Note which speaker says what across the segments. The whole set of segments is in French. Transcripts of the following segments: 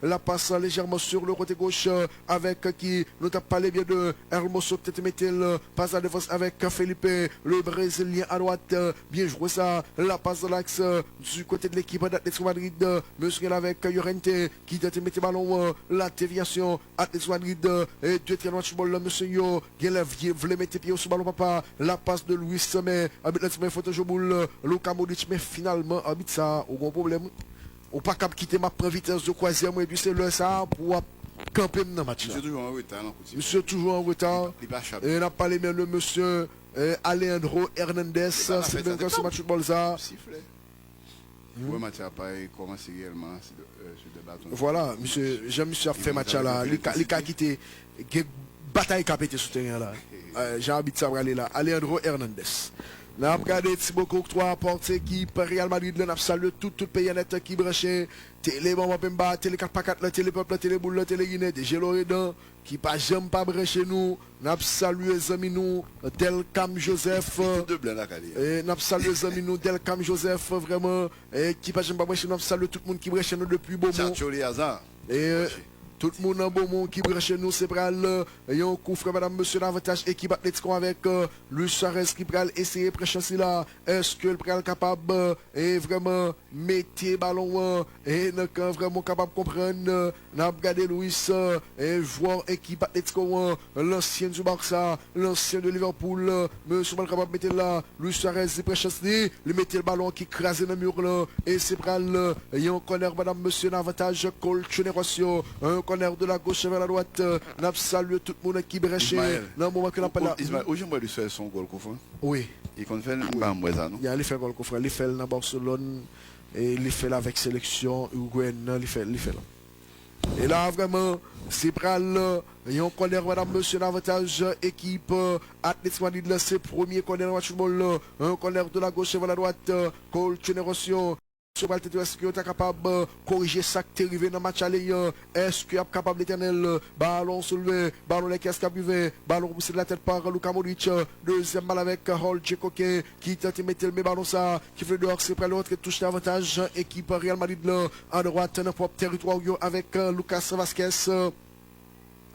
Speaker 1: La passe légèrement sur le côté gauche avec qui nous t'a parlé bien de Hermoso Tetemetel, passe à défense avec Felipe, le Brésilien à droite, bien joué ça, la passe de l'axe du côté de l'équipe d'Atlético Madrid, monsieur avec Llorente qui t'a mis le ballon, la déviation Atlético Madrid, et deuxième match ball, monsieur Yo, qui voulait mettre pied sur le ballon papa, la passe de Luis, mais Abit la photo Joboul, Luka Modric, mais finalement Abit ça, aucun problème. Ou pas cap quitter ma vitesse de croisière, et puis c'est le ça pour camper dans le match.
Speaker 2: Monsieur toujours en retard.
Speaker 1: Monsieur toujours en retard. Et on a parlé même le monsieur Alejandro Hernandez. C'est bien comme ce match de football ça.
Speaker 2: Le match n'a pas commencé réellement sur le bâton.
Speaker 1: Voilà, monsieur, Jean-Monsieur a fait match là. Il a quitté. Bataille qui a pété sur le terrain là. J'ai habité ça pour aller là. Alejandro Hernandez. Nous avons regardé Thibaut Courtois, porte équipe Real Madrid, nous avons salué tout pays net qui branché, télé Bamba Pemba, télé 4x4, télé Peuple, télé Boule, télé Guinée, télé Loredan, qui pas jamais pas branché nous, nous avons salué les amis nous, Delcam Joseph, nous avons salué les amis nous, Delcam Joseph, vraiment, qui pas jamais pas branché nous, nous avons salué tout le monde qui branché nous depuis Beaumont. Et tout le monde en bon monde qui branche nous, c'est pral. Il y a un coup frère madame monsieur l'avantage équipe Atlético avec Luis Suarez qui pral essayer pré-chance là. Est-ce que le pral capable et vraiment mettre ballon et vraiment capable de comprendre. N'a regardé Luis et joueur équipe Atlético l'ancien du Barça, l'ancien de Liverpool, monsieur mal capable de mettre là. Luis Suarez pré-chance lui mettait le ballon qui crase dans le mur là et c'est pral. Il y a un corner madame monsieur l'avantage Colchonerocio. Corner de la gauche vers la droite, n'a salué tout le monde qui brèche. Dans le moment que n'a pas là.
Speaker 2: Aujourd'hui, il fait son goal coffre.
Speaker 1: Oui.
Speaker 2: Il compte faire un moisa, non?
Speaker 1: Il a fait goal coffre. Il fait dans Barcelone et il fait avec sélection uruguayenne. Il fait là. Et là, vraiment, c'est pral. Il y a un corner, madame, monsieur, l'avantage équipe Atlético Madrid. C'est le premier corner de football. Un corner de la gauche vers la droite. Colchonerocio. Est-ce que tu es capable de corriger ça qui est arrivé dans le match aller? Est-ce que tu es capable d'éternel ballon soulevé, ballon les caisses qui ballon repoussé de la tête par Luka Modric, deuxième balle avec Hall Tchekoke qui tente de mettre le ballon ça, qui fait dehors, c'est près l'autre qui touche l'avantage. Équipe Real Madrid là, à droite, dans le propre territoire avec Lucas Vasquez.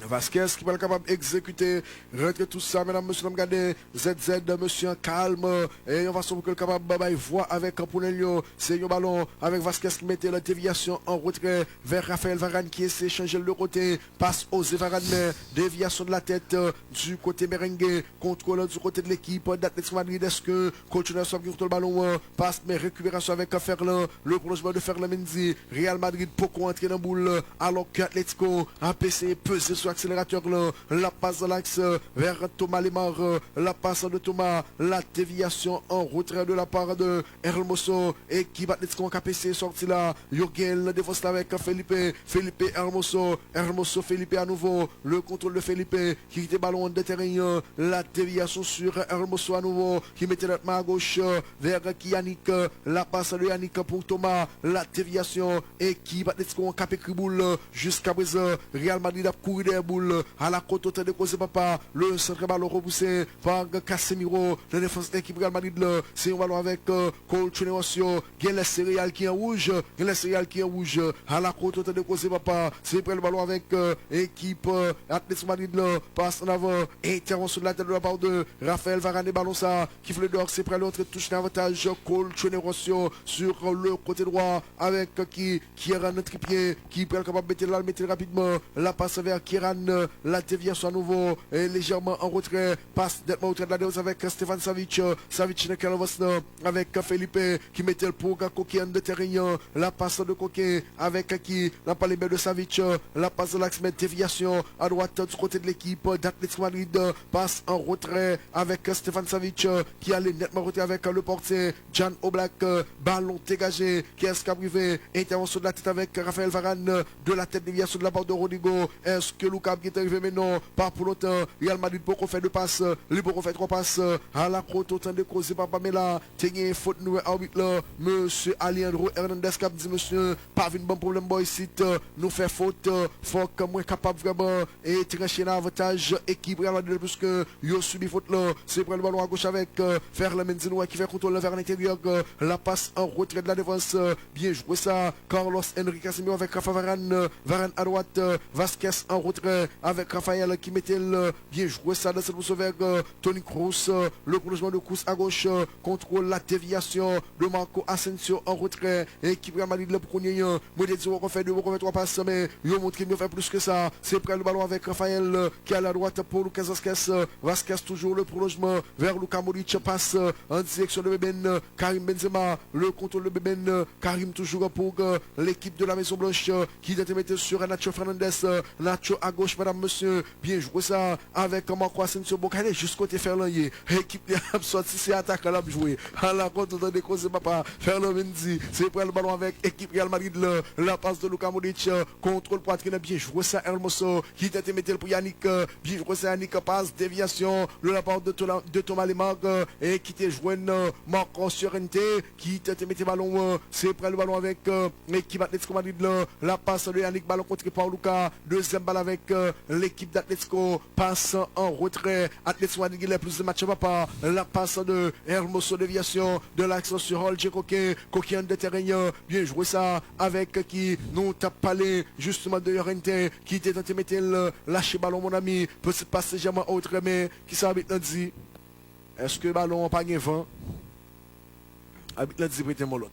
Speaker 1: Vasquez qui va être capable d'exécuter, rentrer tout ça, mesdames, monsieur, regardez, ZZ, monsieur, calme, et on va se que capable de voir avec Pounelio, c'est un ballon avec Vasquez qui mettait la déviation en retrait vers Raphaël Varane qui essaie de changer le côté, passe aux Varane, déviation de la tête du côté merengue, contrôle du côté de l'équipe d'Atlético Madrid, est-ce que continue sur le ballon, passe, mais récupération avec Ferland, le prolongement de Ferland Mendy, Real Madrid, beaucoup entrer dans la boule, alors qu'Atlético a essayé de peser sur accélérateur là, la passe de l'axe vers Thomas Lemar, la passe de Thomas, la déviation en retrait de la part de Hermoso et qui va Atlético KPC sorti là, Jürgen la défense avec Felipe Hermoso, Felipe à nouveau, le contrôle de Felipe qui était ballon de terrain, la déviation sur Hermoso à nouveau, qui mettait la main à gauche vers Yannick, la passe de Yannick pour Thomas, la déviation et qui va Atlético KPC boule jusqu'à présent, Real Madrid a couru des boules à la côte de cause papa, le centre ballon repoussé par Casemiro, la défense de l'équipe Real Madrid, c'est un ballon avec Colchonerocio, il y a les céréales qui est rouge, à la côte de cause papa, c'est près le ballon avec équipe Atlético Madrid, passe en avant, intervention de la tête de la part de Raphaël Varane, et ballon ça, qui fait le dehors, c'est près l'autre, touche l'avantage, Colchonerocio sur le côté droit, avec qui est un tripier, qui est capable de mettre rapidement, la passe vers Kieran, la déviation à nouveau, et légèrement en retrait, passe d'être au retrait de la défense avec Stéphane Savic, avec Felipe, qui mettait le pour Coquin de terrain, la passe de Coquin, avec qui, la palais de Savic, la passe de l'axe, mais déviation à droite du côté de l'équipe d'Atlético Madrid, passe en retrait avec Stéphane Savic, qui allait nettement retrait avec le portier, Jan Oblak, ballon dégagé, qui est privé, intervention de la tête avec Raphaël Varane, de la tête déviation de la part de Rodrigo, est-ce que Lucas qui est arrivé maintenant, pas pour longtemps. Real Madrid pour qu'on fait 2 passes, lui pour qu'on fait 3 passes. À la côte, autant de causes, papa, mais là, tenez faute nous arbitre là, monsieur Alejandro Hernandez qui a dit monsieur, pas une bon problème boy ici, nous fait faute, faut que moi capable vraiment et trancher l'avantage équipe Real Madrid puisque yo subi faute là, c'est prendre le ballon à gauche avec faire le Menzino qui fait contrôle vers l'intérieur, la passe en retrait de la défense, bien joué ça, Carlos Henrique Casemiro avec Rafa Varane, Varane à droite, Vasquez en retrait avec Raphaël qui mettait le bien joué ça dans cette pousse vers Toni Kroos, le prolongement de Kroos à gauche, contrôle la déviation de Marco Asensio en retrait, équipe Real Madrid le premier, Modézio on fait 2, on fait 3 passes, mais il montre qu'il ne fait plus que ça, c'est prendre le ballon avec Raphaël qui est à la droite pour Lucas Vasquez, Vasquez toujours le prolongement vers Luka Modric, passe en direction de Beben, Karim Benzema, le contrôle de Beben, Karim toujours pour l'équipe de la Maison Blanche qui est mettre sur Nacho Fernandez, Nacho à gauche madame monsieur, bien joué ça avec Marco Asensio, bon allez jusqu'au côté Ferlandier, équipe de la sortie c'est attaque à la jouer, à la contre de causes papa, Ferland Mendy, c'est prendre le ballon avec équipe Real Madrid, la passe de Luka Modric, contrôle poitrine, bien joué ça Hermoso, qui était mettre pour Yannick, bien joué ça Yannick, passe déviation de la part de Thomas Lemar et qui était joué Marco Llorente qui était mettre ballon, c'est prendre le ballon avec l'équipe Atletico Madrid, la passe de Yannick, ballon contre par Luka, deuxième balle avec l'équipe d'Atletico, passe en retrait, Atletico Madrid il a plus de matchs papa, la passe de Hermoso déviation de l'action sur Holger Coquin de terrain, bien joué ça avec qui nous tape palais justement de Llorente qui était en train de mettre lâcher ballon mon ami, peut se passer jamais autre mais qui s'habite dit est-ce que ballon pas de vent habite là dit prêter mon lot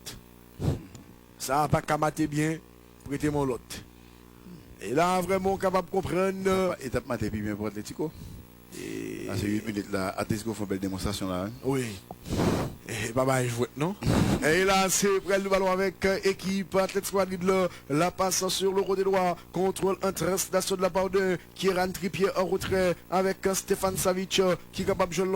Speaker 1: ça a pas kamaté bien prêter mon lot et là vraiment capable de comprendre
Speaker 2: Étape maté bien pour Atletico. À ces 8 minutes là, Atletico fait une belle démonstration là.
Speaker 1: oui. Et papa il joue non. Et là c'est prendre le ballon avec équipe Atletico Madrid la passe sur le côté droit, contrôle interceptation de la part de Kieran Trippier en retrait avec Stefan Savic qui est capable de jouer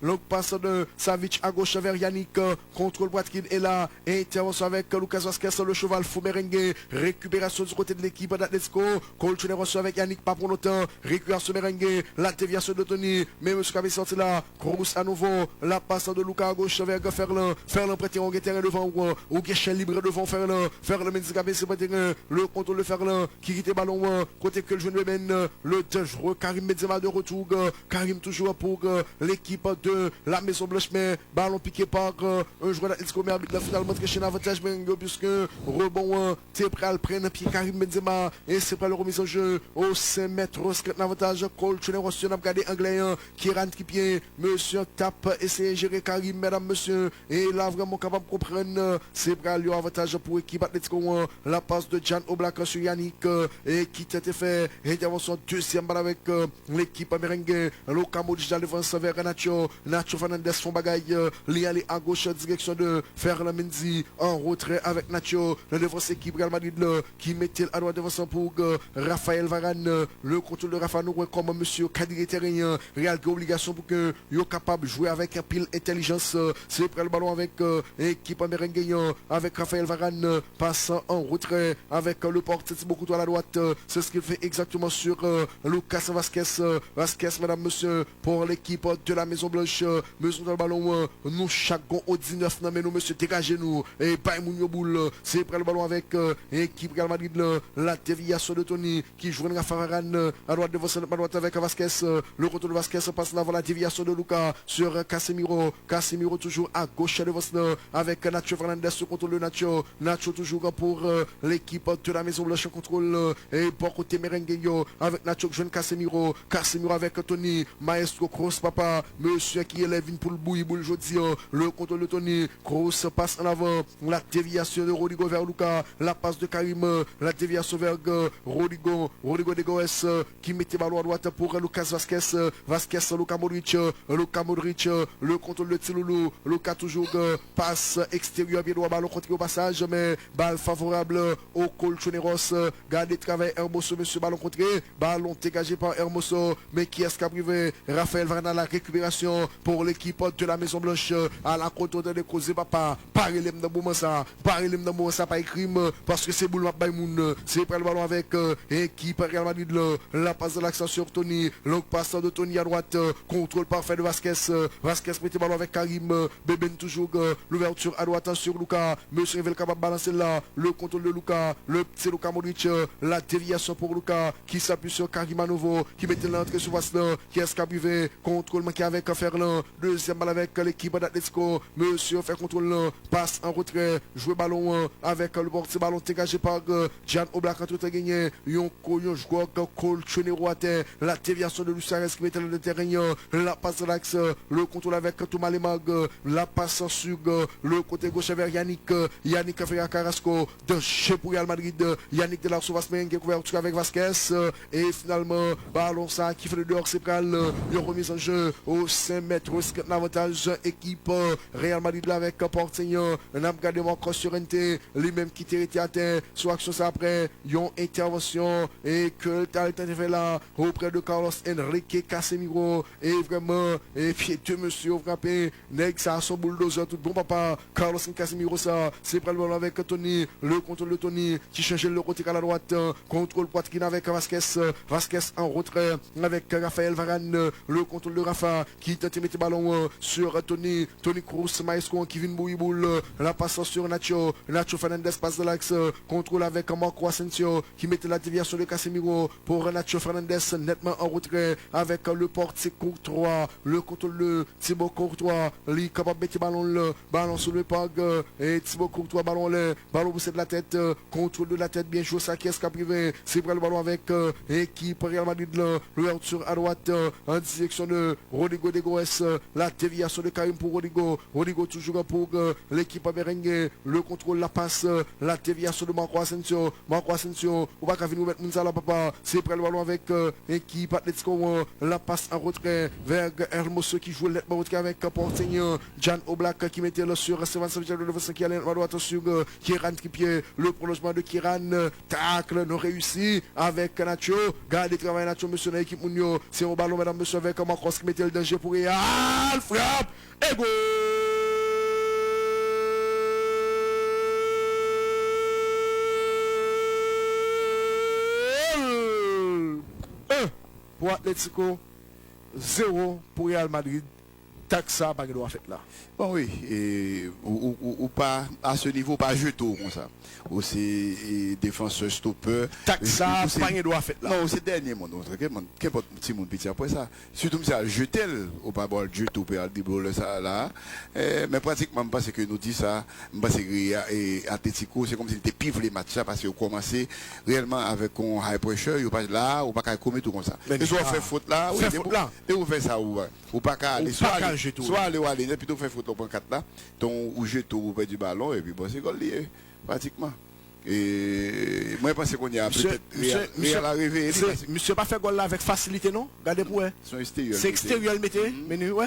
Speaker 1: longue passe de Savic à gauche vers Yannick, contrôle poitrine et là intervention avec Lucas Vasquez le cheval fou merengue, récupération du côté de l'équipe d'Atletico, Colchonero reçoit avec Yannick pas pour longtemps, récupération merengue, la déviation de Tony, mais monsieur qui avait sorti là, Kroos à nouveau, la passe de Lucas à gauche vers Ferland prêté au terrain devant ou Guéchel libre devant Ferland Mendy c'est pas le contrôle de Ferland qui quitte le ballon côté que le jeune Beben, le dangereux Karim Benzema de retour, Karim toujours pour l'équipe de la Maison Blanche mais ballon piqué par un joueur d'Atletico mais arbitre finalement très un avantage puisque rebond t'es prêt à le prendre puis Karim Benzema et c'est pas le remise en jeu au 5 mètres un avantage Colchonero on a regardé anglais qui rentre qui pied monsieur tape essayer de gérer Karim mesdames monsieur et là vraiment capable de comprendre c'est pas le avantage pour l'équipe Atletico, la passe de Jan Oblak sur Yannick et qui t'a été fait intervention deuxième balle avec l'équipe merengue, Luka Modric dans le défense vers Nacho Fernandez font bagaille, il aller à gauche direction de Ferland Mendy en retrait avec Nacho, la défense équipe Real Madrid qui mettait à droite devant pour Raphaël Varane, le contrôle de Rafa Nouré comme monsieur Kadri terrain, Real qui obligation pour que yo capable de jouer avec un pile intelligence, c'est prendre le ballon avec équipe merengue avec Raphaël Varane, passant en retrait avec le porte beaucoup à la droite, c'est ce qu'il fait exactement sur Lucas Vasquez madame monsieur pour l'équipe de la Maison Blanche, monsieur dans le ballon nous chacun au 19 non mais nous monsieur dégagez nous et pas Mounio boule, c'est prendre le ballon avec équipe Real Madrid, la déviation de Tony qui joue Rafa Varane à droite devant à droite avec Vasquez, le retour de Vasquez passe avant la déviation de Lucas sur Casemiro toujours à gauche devant avec Nacho Fernandez sur contrôle de Nacho toujours pour l'équipe de la Maison Blanche contrôle et pour côté merengue avec Nacho jeune Casemiro avec Tony Maestro Kroos papa monsieur qui élève une poule bouille boule jeudi le contrôle de Tony Kroos passe en avant, la déviation de Rodrigo vers Lucas, la passe de Karim, la déviation vers Rodrigo de Goes qui mettait ballon à droite pour Lucas Vasquez Luka Modric, le contrôle de Tiloulou, Lucas toujours passe extérieur, pied droit, ballon contre au passage, mais balle favorable au Colchoneros. Gardez travail Hermoso, monsieur, ballon contré, ballon dégagé par Hermoso, mais qui est-ce qui a privé Raphaël Varane à la récupération pour l'équipe de la Maison Blanche à la côte de causer papa. Pareil, le moment ça, pas écrit parce que c'est Boulevard Baïmoun, c'est près le ballon avec équipe Real Madrid, la passe de l'accent sur Tony, longue passe de Tony à droite, contrôle parfait de Vasquez, Vasquez met le ballon avec Karim, Beben toujours, l'ouverture à droite sur Lucas, monsieur Revel capable de balancer là, le contrôle de Lucas, le petit Lucas Modric, la déviation pour Lucas, qui s'appuie sur Karim à nouveau, qui mettait l'entrée sur Vasquez, qui est privé, contrôle manqué avec Ferland, deuxième balle avec l'équipe d'Atletico, monsieur fait contrôle, passe en retrait, jouer ballon avec le portier, ballon dégagé par Jan Oblak, entre gagné, yon joueur Colchonero à terre, la déviation de Luciares qui mettait le terrain, la passe de l'axe, le contrôle avec Thomas Lemag, la passe sur le côté gauche vers Yannick Ferreira Carrasco, de chez pour Real Madrid, Yannick de la Souvasmen qui est couverture avec Vasquez, et finalement, ballon ça qui fait le dehors, c'est pral, une remise en jeu au 5 mètres, un avantage équipe Real Madrid là avec Porteño, un abgade encore sur NT, les mêmes qui étaient à terre, sur action ça après, une intervention et que t'as fait là auprès de Carlos Enrique Casemiro et vraiment et puis deux monsieur frappé nèg ça son bulldozer tout bon papa Carlos Casemiro ça c'est près le ballon avec Tony, le contrôle de Tony qui changeait le côté à la droite, contrôle poitrine avec Vasquez en retrait avec Raphaël Varane, le contrôle de Rafa qui tente de mettre le ballon sur Tony Kroos Maestro qui vient bouille la passe sur Nacho Fernandez passe de l'axe, contrôle avec Marco Asensio qui mettait la déviation de Casemiro pour Nacho Fernandez nettement en retrait avec le portier Courtois, le contrôle de Thibaut Courtois, lui capable de mettre le ballon sur le pag et Thibaut Courtois ballon poussé de la tête, contrôle de la tête bien joué, ça qui est privé, c'est pour le ballon avec équipe Real Madrid, l'ouverture à droite en direction de Rodrigo de Goes, la déviation de Karim pour Rodrigo toujours pour l'équipe merengue, le contrôle, la passe, la déviation de Marco Asensio, on va venir mettre Mounzala papa, c'est près le ballon avec équipe Atletico, la passe en retrait vers Hermoso qui joue nettement retrait avec Porteño, Jan Oblak qui mettait le sur Stéphane Sanchez qui allait à droite sur Kieran Trippier, le prolongement de Kieran, tacle non réussi avec Nacho, gardez travail Nacho monsieur dans l'équipe Mounio, c'est au ballon mesdames monsieur avec Marcos qui mettait le danger pour Real, frappe et goal. Pour Atletico, 0 pour Real Madrid. Taxa, pas de droit fait là.
Speaker 2: Bon oui, ou pas à ce niveau, pas jeter comme ça. Ou c'est défenseur stopper.
Speaker 1: Taxa, pas de droit fait là.
Speaker 2: Non, c'est dernier monde. Qu'importe petit monde petit après ça. Surtout ça, jeter ou pas bon jeter ou pas débrouiller ça là. Mais pratiquement parce que nous dit ça, parce que Atletico c'est comme si c'était pivre les matchs parce qu'ils ont commencé réellement avec un high pressure, ou pas là, ou pas commettre tout comme ça. Et soit fait faute là, et vous faites ça ou pas qu'à aller soit aller ou aller, plutôt faire faute au point 4 là, ou jeter ou du ballon, et puis bon, c'est lié, pratiquement. Et moi, je pense qu'on y a peut-être Real à réveiller.
Speaker 1: Monsieur pas fait goal là avec facilité, non? Regardez pour eux. C'est extérieur, il mettait, mais ouais.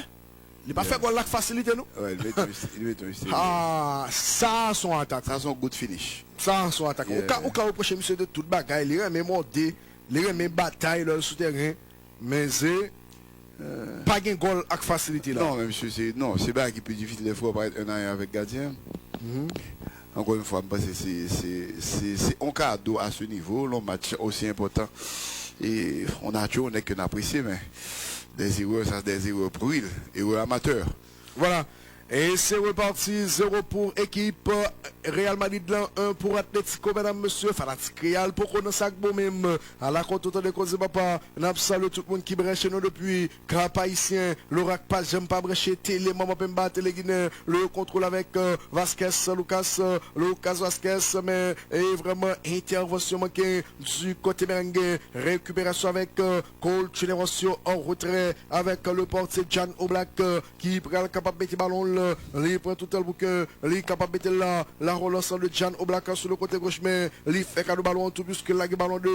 Speaker 1: Il n'a pas fait goal là avec facilité, non?
Speaker 2: Ouais, il met un extérieur.
Speaker 1: Ah, ça, son attaque.
Speaker 2: Ça, son good finish.
Speaker 1: Ça, son attaque. Au cas où, prochain monsieur de toute bagaille, il remet monter, il remet bataille dans le souterrain, mais c'est. Pas de goal avec facilité là.
Speaker 2: Non, monsieur, c'est pas qui peut difficile des fois pour être un an avec gardien. Encore une fois, c'est un cadeau à ce niveau, le match aussi important. Et on a toujours qu'on apprécie, mais des erreurs, ça des erreurs brules, erreurs amateurs.
Speaker 1: Voilà. Et c'est reparti, 0 pour équipe Real Madrid, 1 pour Atletico, mesdames, messieurs, fanatique Real, pour qu'on sac bon même, à la côte de cause papa, n'a salué tout le monde qui brèche nous depuis, Cap haïtien, l'oracle pas, j'aime pas brècher, télé, maman pemba, télé guinéen, le contrôle avec Vasquez, Lucas Vasquez, mais et vraiment intervention manquée du côté merengue, récupération avec Colchoneros en retrait, avec le portier Jan Oblak, qui prend capable de mettre ballon. Il prend tout le bouquin, il est capable de mettre la relance de Jan Oblak sur le côté gauche, mais il fait qu'un ballon tout plus que la ballon de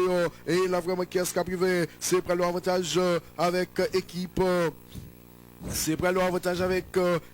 Speaker 1: et il a vraiment qui est privé, c'est près de l'avantage avec équipe C'est près le avantage avec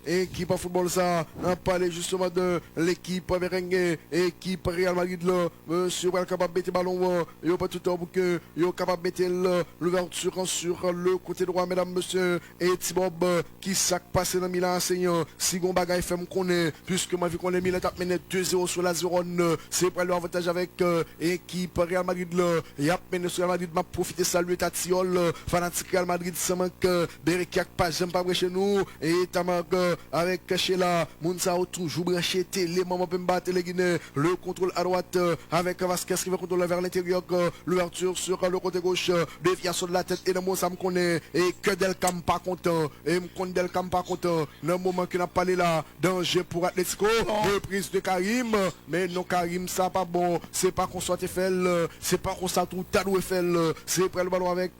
Speaker 1: équipe en football ça. On parlait justement de l'équipe merengue, équipe Real Madrid là. Monsieur est capable de mettre le ballon. Il a pas tout le temps pour que il est capable de mettre l'ouverture sur le côté droit, mesdames, messieurs. Et Tibob qui s'est passé dans Milan enseignant. Si on bagaille fait me connaît, puisque moi vu qu'on est Milan tape mené 2-0 sur la zone. C'est près le avantage avec équipe Real Madrid là. Il a mené sur Real Madrid m'a profité saluer Tatiol fanatique Real Madrid ça manque Berekiak pas j'aime pas chez nous et Tamag avec Sheila Mounsa toujours branché télé maman peut me battre les Guinéens le contrôle à droite avec Vasquez qui va contrôler vers l'intérieur l'ouverture sur le côté gauche déviation de la tête et le mot ça me connaît et que Delcam pas content et me connaît Delcam pas content le moment qu'il n'a pas là danger pour Atletico reprise de Karim mais non Karim ça pas bon c'est pas qu'on soit fait c'est pas qu'on soit tout Tadou fait c'est près le ballon avec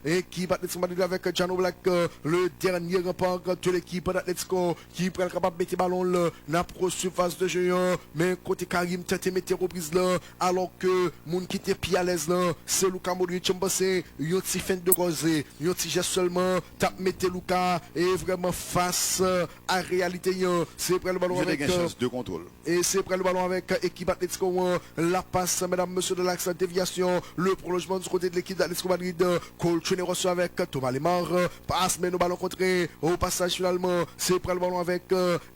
Speaker 1: équipe Atletico Madrid avec Jano Black le dernier rempart de l'équipe d'Atletico qui prend capable de mettre le ballon là n'a pro surface de jeu mais côté Karim tente mettre reprise là alors que moun qui était pied à l'aise là c'est Luka Modric passé yon petit fin de causer yon petit geste seulement tape mettre Luka et vraiment face à réalité c'est prend le ballon avec
Speaker 2: de contrôle
Speaker 1: et c'est prend le ballon avec équipe Atletico la passe mesdames messieurs de l'axe déviation le prolongement du côté de l'équipe d'Atletico Madrid Colchonero reçoit avec Thomas Lemar passe mais nos ballons contrés au passage finalement c'est prend le ballon avec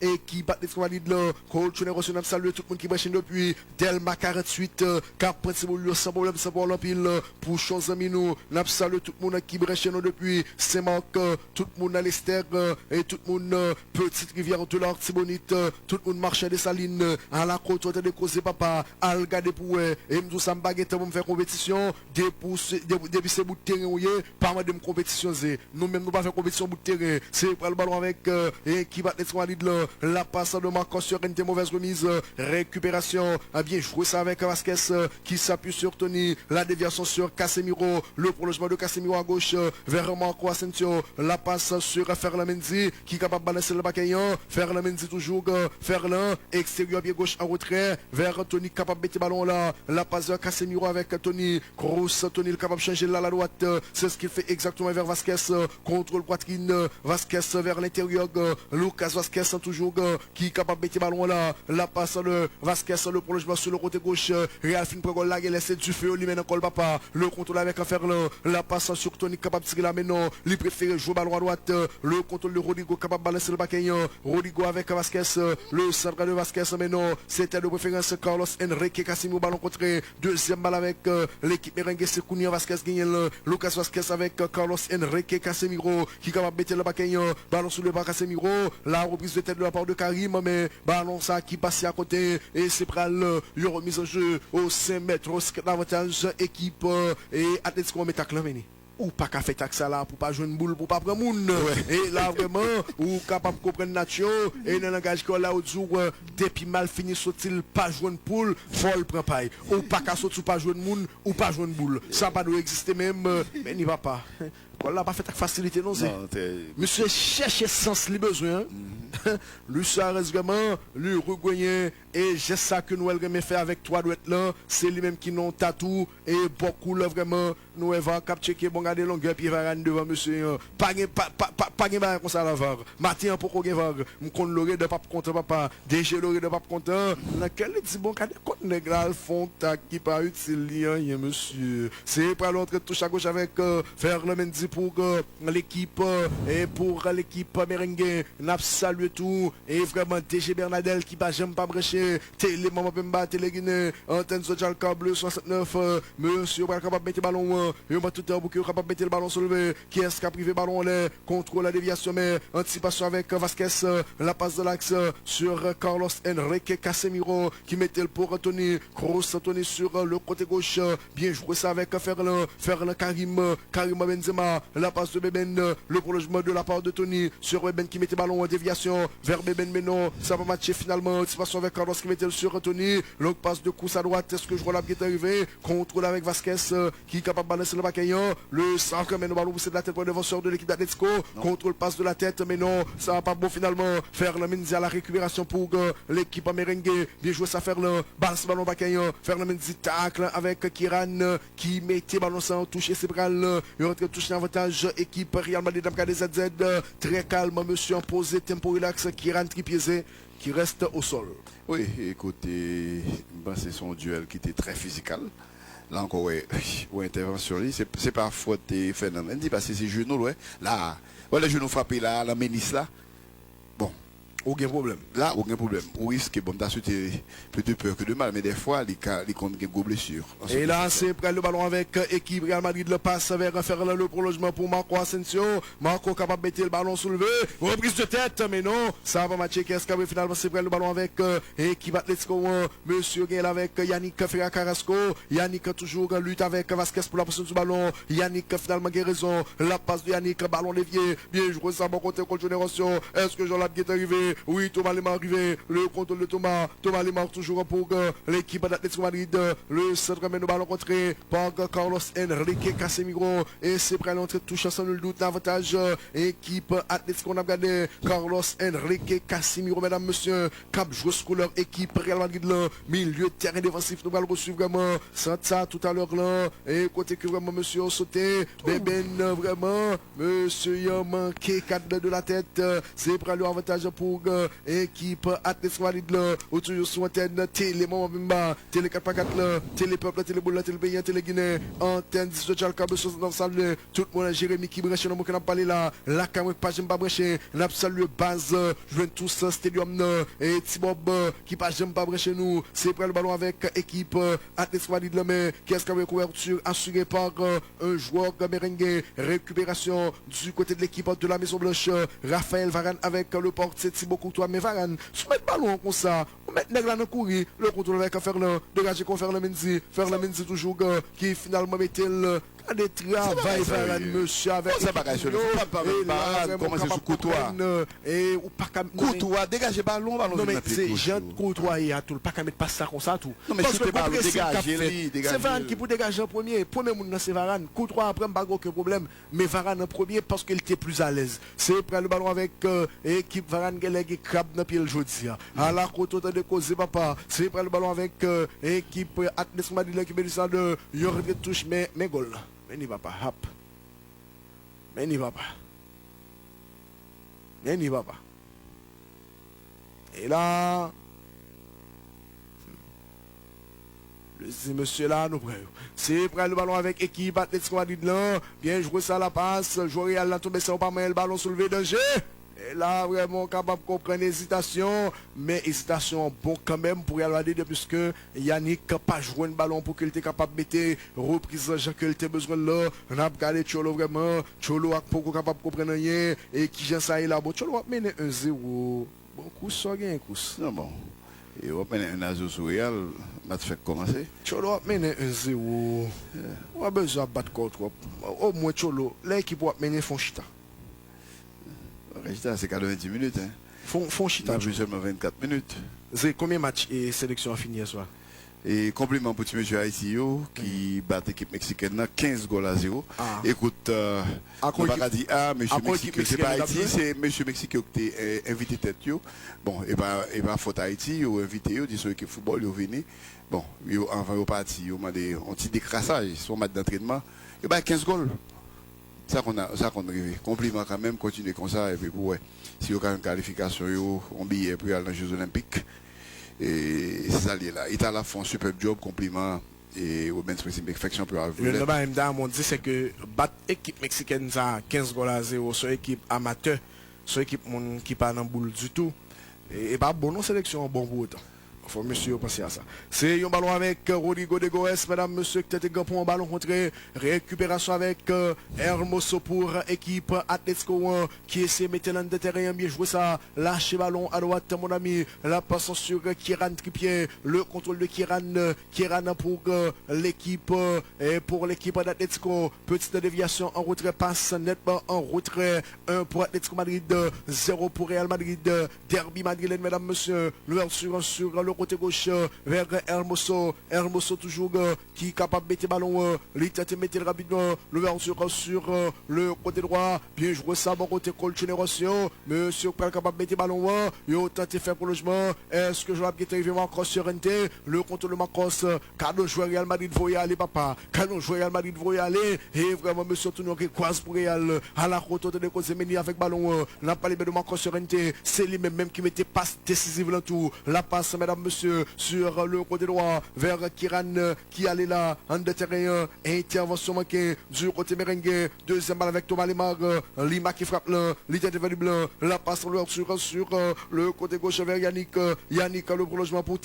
Speaker 1: équipe Atletico Madrid là Colchonero reçoit n'a salué tout le monde qui brèche depuis Delma 48 cap principal sans problème sans problème pile pour chance amis nous n'a salué tout le monde qui brèche nous depuis Saint-Marc tout le monde à l'Esther et tout le monde petite rivière de l'Artibonite tout le monde marchait des salines à la côte de causer papa à regarder pour et nous ça me baguette pour me faire compétition depuis ces bouts de terrain pas mal de compétition nous même nous pas faire compétition bout de terrain c'est pour le ballon avec équipe Atletico Madrid la passe de Marcos sur une mauvaise remise récupération a bien joué ça avec Vasquez qui s'appuie sur Tony la déviation sur Casemiro le prolongement de Casemiro à gauche vers Marco Asensio la passe sur Ferland Mendy qui est capable de balancer le bacaillon Ferland Mendy toujours Ferland extérieur pied gauche en retrait vers Tony capable de mettre le ballon là la passe de Casemiro avec Tony Kroos Tony capable de changer là la droite c'est ce qu'il fait exactement vers Vasquez contrôle poitrine Vasquez vers l'intérieur Lucas Vasquez toujours qui est capable de mettre le ballon là la passe de Vasquez le prolongement sur le côté gauche Real fin pour la laisser du feu lui maintenant papa le contrôle avec Ferland la passe sur Tony capable de tirer là mais non il préfère jouer ballon à droite le contrôle de Rodrigo capable de balancer le bacaillon Rodrigo avec Vasquez le centre de Vasquez mais non c'était de préférence Carlos Enrique Casemiro ballon contré deuxième balle avec l'équipe merengue c'est Cunha Vasquez gagne Lucas Vasquez avec Carlos Enrique Casemiro qui est capable de mettre le bacaillon ballon sur le bas Casemiro la reprise de tête de la part de Karim mais ballon ça qui passe à côté et c'est pral une remise en jeu au 5 mètres l'avantage équipe et Atletico met à clamer ou pas qu'à faire ça là pour pas jouer une boule pour pas prendre moun et là vraiment ou capable de comprendre nature et dans le langage qu'on là au jour depuis mal fini sortir pas jouer une poule faut prendre paille ou pas qu'à sortir pas jouer une moun ou pas jouer une boule ça pas doit exister même mais n'y va pas voilà pas fait avec facilité non c'est monsieur chercher sens les besoins lui ça reste vraiment lui Uruguayen et j'ai ça que nous allons faire avec toi doit être là c'est lui même qui n'ont tatou et beaucoup là vraiment nous va cap checker bon garder longueur puis va devant monsieur pas comme ça la vague matin pour qu'on vague me connait l'oreille de pas content papa déjà l'oreille de pas content laquelle dit bon garder compte négral font qui pas utile rien monsieur c'est pas l'autre touche à gauche avec Ferland Mendy pour l'équipe et pour l'équipe merengue n'a salué tout et vraiment DG Bernadel qui pas jamais pas brêcher télé maman Pemba télé Guinée antenne social câble 69 monsieur pas capable de mettre le ballon il va tout bouquet capable de mettre le ballon soulevé qui est-ce qui a privé ballon là contrôle la déviation mais anticipation avec Vasquez la passe de l'axe sur Carlos Enrique Casemiro qui mettait le pour Tony Kroos Tony sur le côté gauche bien joué ça avec Ferland Karim Benzema la passe de Beben le prolongement de la part de Tony sur Beben qui mettait ballon en déviation vers Beben mais non ça va matcher finalement anticipation avec Carlos qui mettait sur Tony longue passe de course à droite est-ce que je vois la qui est arrivé contrôle avec Vasquez qui est capable de balancer le bacaillon le centre mais le ballon poussé de la tête pour le défenseur de l'équipe d'Atletico contrôle passe de la tête mais non ça va pas bon finalement Ferland Mendy à la récupération pour l'équipe merengue bien joué ça Ferland balance ballon bacaillon Ferland Mendy tacle avec Kiran qui mettait ballon sans toucher ses bras il rentre toucher en l'avantage équipe Real Madrid MKDZZ. Très calme, monsieur, imposé, tempo relax, Kieran Trippier qui reste au sol.
Speaker 2: Oui, écoutez, c'est son duel qui était très physical. Là encore, ouais, intervention, c'est pas faute de phénomène. Dit parce que c'est genou, ouais. Là, le genou frappé là, la ménisse là. Bon.
Speaker 1: Aucun problème.
Speaker 2: Là, aucun problème. On risque, bon, t'as plus de peur que de mal, mais des fois, il compte des gros blessures.
Speaker 1: Et là, c'est près le ballon avec équipe Real Madrid, le passe vers faire le prolongement pour Marco Asensio. Marco capable de mettre le ballon soulevé. Reprise de tête, mais non, ça va matcher. Qu'est-ce qu'il finalement, c'est près le ballon avec équipe Atletico, monsieur Gaël avec Yannick Ferreira Carrasco. Yannick toujours en lutte avec Vasquez pour la possession du ballon. Yannick finalement guérison. La passe de Yannick, ballon dévié. Bien joué, ça bon côté contre Génération. Est-ce que Jean-Lab est arrivé? Oui, Thomas Lemar arrivé. Le contrôle de Thomas. Thomas Lemar toujours pour l'équipe d'Atletico Madrid. Le centre mène le ballon contré par Carlos Enrique Casemiro. Et c'est prêt à l'entrée de touche sans nul doute. L'avantage équipe Atletico. On a regardé Carlos Enrique Casemiro, mesdames, messieurs. Cap joué sous leur équipe Real Madrid là. Milieu de terrain défensif. Nous allons suivre vraiment. Ça tout à l'heure là. Et côté que vraiment monsieur sauté. Beben vraiment. Monsieur y a manqué 4 de la tête. C'est prêt à l'avantage pour équipe Atletico Madrid là. Autour sur antenne télé Mamba. Télé 4x4 là. Télé peuple, télé boule, télé pays, télé Guinée. Antenne 18 Chalcab 69 salué. Tout le monde Jérémy qui brèche dans mon canal parler là. La caméra pas j'aime pas brècher. N'a salué base. Joue tous stadium là. Et Tibob qui pas j'aime pas brècher nous. C'est prêt le ballon avec équipe Atletico Madrid là mais qu'est-ce qu'il y a couverture assurée par un joueur merengue. Récupération du côté de l'équipe de la Maison Blanche. Raphaël Varane avec le portier Thibaut Courtois mais Varane soumet le ballon comme ça. On met nèg là dans courir. Le contrôle avec Ferland. Dégager qu'on faire le Menzi. Faire le Menzi toujours qui finalement mettait le des travail Varane monsieur avec
Speaker 2: ça pas sur le comment c'est sous Courtois
Speaker 1: et ou pas
Speaker 2: Courtois dégager ballon
Speaker 1: non mais c'est Jean Courtois et à tout pas qu'à mettre pas ça comme ça tout
Speaker 2: non mais c'est pas dégager
Speaker 1: c'est Varane qui pour dégager en premier monde c'est Varane Courtois après pas aucun problème mais Varane en premier parce qu'il était plus à l'aise c'est prendre le ballon avec équipe Varane qui crabe dans pied le jeudi à la côte de causer papa c'est prendre le ballon avec équipe Atletico Madrid qui met ça de Jorge touche mais goal mais n'y va pas hop mais n'y va pas mais n'y va pas et là le monsieur là nous prend c'est prendre le ballon avec équipe Atletico Madrid là bien joué ça la passe joueur Real là tombé ça pas mal le ballon soulevé danger. Et là, vraiment capable de comprendre l'hésitation, mais hésitation bon quand même pour y aller puisque Yannick n'a pas joué un ballon pour qu'il était capable de mettre reprise qu'il était besoin là. On a regardé Cholo vraiment, Cholo a pas capable de comprendre rien, et qui j'en sais là, bon, Cholo a mené 1-0. Bon, coup, ça gagne, coup.
Speaker 2: Non, bon. Et on a mené 1-0 sur Real, on fait commencer.
Speaker 1: Cholo a mené 1-0. On a besoin de battre contre. Au moins, Cholo, l'équipe a mené Fonchita.
Speaker 2: C'est 90 minutes. Hein.
Speaker 1: Font chita.
Speaker 2: Seulement 24 minutes.
Speaker 1: C'est combien de matchs et sélection a fini ce soir?
Speaker 2: Et compliment pour M. Haïti qui bat l'équipe mexicaine 15 goals à 0. Ah. Écoute, on va pas dire M. Mexique, c'est pas Haïti, c'est M. Mexique qui a invité tête. Bon, et pas faute Haïti, ils ont invité, ils ont dit sur l'équipe football, ils ont venu. Bon, ils ont envoyé au parti, ils ont demandé un petit décrassage, son match d'entraînement. Et bien 15 goals. Ça qu'on arrive. Compliment quand même, continuer comme ça. Et puis, ouais, si vous avez une qualification, on billet pour aller dans les Jeux Olympiques. Et c'est ça, là. Il a la fait un super job, compliment. Et au Ben Spring Perfection pour avoir vu.
Speaker 1: Le débat, on dit, c'est que battre l'équipe mexicaine, ça 15 goals à 0 sur l'équipe amateur, sur l'équipe qui pas dans boule du tout. Et pas bonne sélection, bon pour autant. Faut monsieur penser à ça. C'est un ballon avec Rodrigo de Goes, mesdames, monsieur, qui était pour un ballon contré. Récupération avec Hermoso pour équipe Atletico qui essaie de mettre dans le terrain. Bien joué ça. Lâcher ballon à droite, mon ami. La passe sur Kieran Trippier. Le contrôle de Kieran pour l'équipe pour l'équipe d'Atletico. Petite déviation en retrait, passe nettement en retrait. 1 pour Atletico Madrid, 0 pour Real Madrid. Derby madrilène, mesdames, monsieur. L'ouverture sur le le côté gauche vers Hermoso. Hermoso toujours qui est capable de mettre le ballon. Il tente de mettre rapidement l'ouverture sur le côté droit. Bien joué ça, bon côté Colchoneration. Monsieur pas capable de mettre le ballon. Il a tenté de faire prolongement. Est-ce que je vais arriver Marcos Sorrente? Le contrôle de Marcos. Quand joueur Real Madrid voyait aller, papa. Quand joueur Real Madrid voyait aller. Et vraiment, monsieur Tourneau qui croise pour Real. À la côte de Cosemeni avec ballon. La palme de Marcos Sorrente. C'est lui-même qui mettait passe décisive dans tout. La passe, mesdames, monsieur, sur le côté droit vers Kiran qui allait là en de terrain. Intervention manquée du côté merengue. Deuxième balle avec Thomas Limar. Lima qui frappe là. L'idée de blanc. La passe sur le côté gauche vers Yannick. Yannick le prolongement pour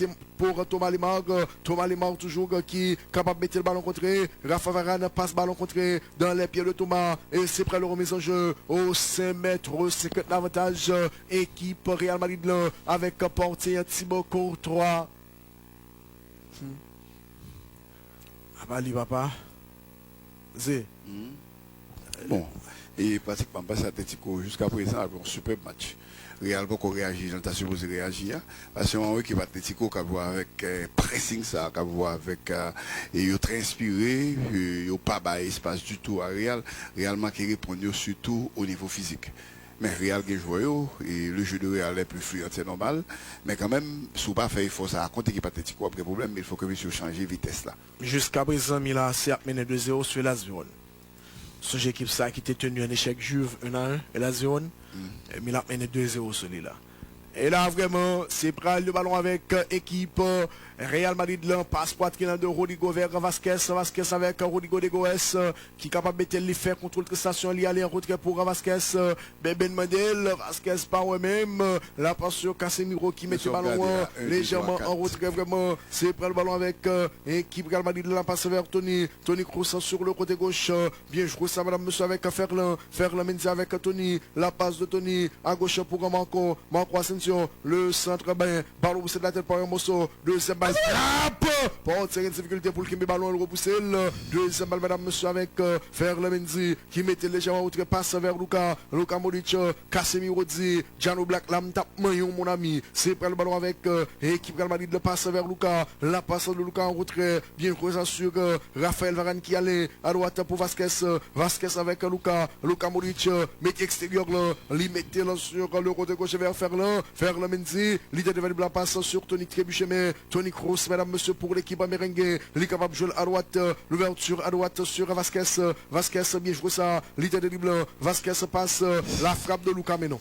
Speaker 1: Thomas Limar. Thomas Limar toujours qui est capable de mettre le ballon contré. Rafa Varane passe ballon contré dans les pieds de Thomas. Et c'est prêt le remise en jeu au 5 mètres. 50 d'avantage. Équipe Real Madrid là, avec portier Thibaut Courtois. Ah bah, papa. Zé.
Speaker 2: Bon, et pratiquement pas Atletico jusqu'à présent avec un superbe match. Real beaucoup réagir, j'en ai supposé réagir. Parce que on qui va Atletico qui voit avec pressing ça, qui voit avec et il très inspiré, il pas bas espace du tout à Real. Real qui répond surtout au niveau physique. Mais Real qui joue et le jeu de Real est plus fluide, c'est normal. Mais quand même, si pas fait, il faut ça raconter qu'il n'y a pas Atletico après problème, mais il faut que monsieur change vitesse là.
Speaker 1: Jusqu'à présent, Milan a mené 2-0 sur la zone. Ce jeu équipe ça qui était tenu un échec Juve 1-1 et la zone. Milan a mené 2-0 celui-là. Et là, vraiment, c'est prêt le ballon avec équipe Real Madrid. Là, passe poitrine de Rodrigo vers Vasquez. Vasquez avec Rodrigo de Goes qui est capable de mettre l'effet contrôle de station. Il y a aller en retrait pour Vasquez. Ben Mandel. Vasquez par eux-mêmes. La passe sur Casemiro qui met le ballon légèrement en retrait. Vraiment, c'est prêt le ballon avec équipe Real Madrid. La passe vers Tony. Tony Kroos sur le côté gauche. Bien joué ça, madame, monsieur, avec Ferland. Ferland Mendy avec Tony. La passe de Tony à gauche pour Marco. Marco Asensio. Le centre bain, ballon poussé de la tête par Hermoso. Deuxième balle, frappe. Bon, c'est une difficulté pour le ballon le repousser. Deuxième balle, madame, monsieur, avec Ferland Mendy qui mettait légèrement autre passe vers Luka Modric, Casemiro dit, Jano Black, l'âme tape maillon, mon ami. C'est prêt le ballon avec équipe Real Madrid, le passe vers Luka. La passe de Luka en retrait, bien croisé sur Raphaël Varane qui allait à droite pour Vasquez. Vasquez avec Luka Modric, mettez extérieur, lui mettez sur le côté gauche vers Ferland. Ferland Mendy, l'idée de la passe sur Tony Trébuchet, Tony Kroos, mesdames, monsieur, pour l'équipe merengue. Il est capable de jouer à droite, l'ouverture à droite sur Vasquez. Vasquez, bien joué ça, l'idée de dribble. Vasquez passe la frappe de Luka Menon.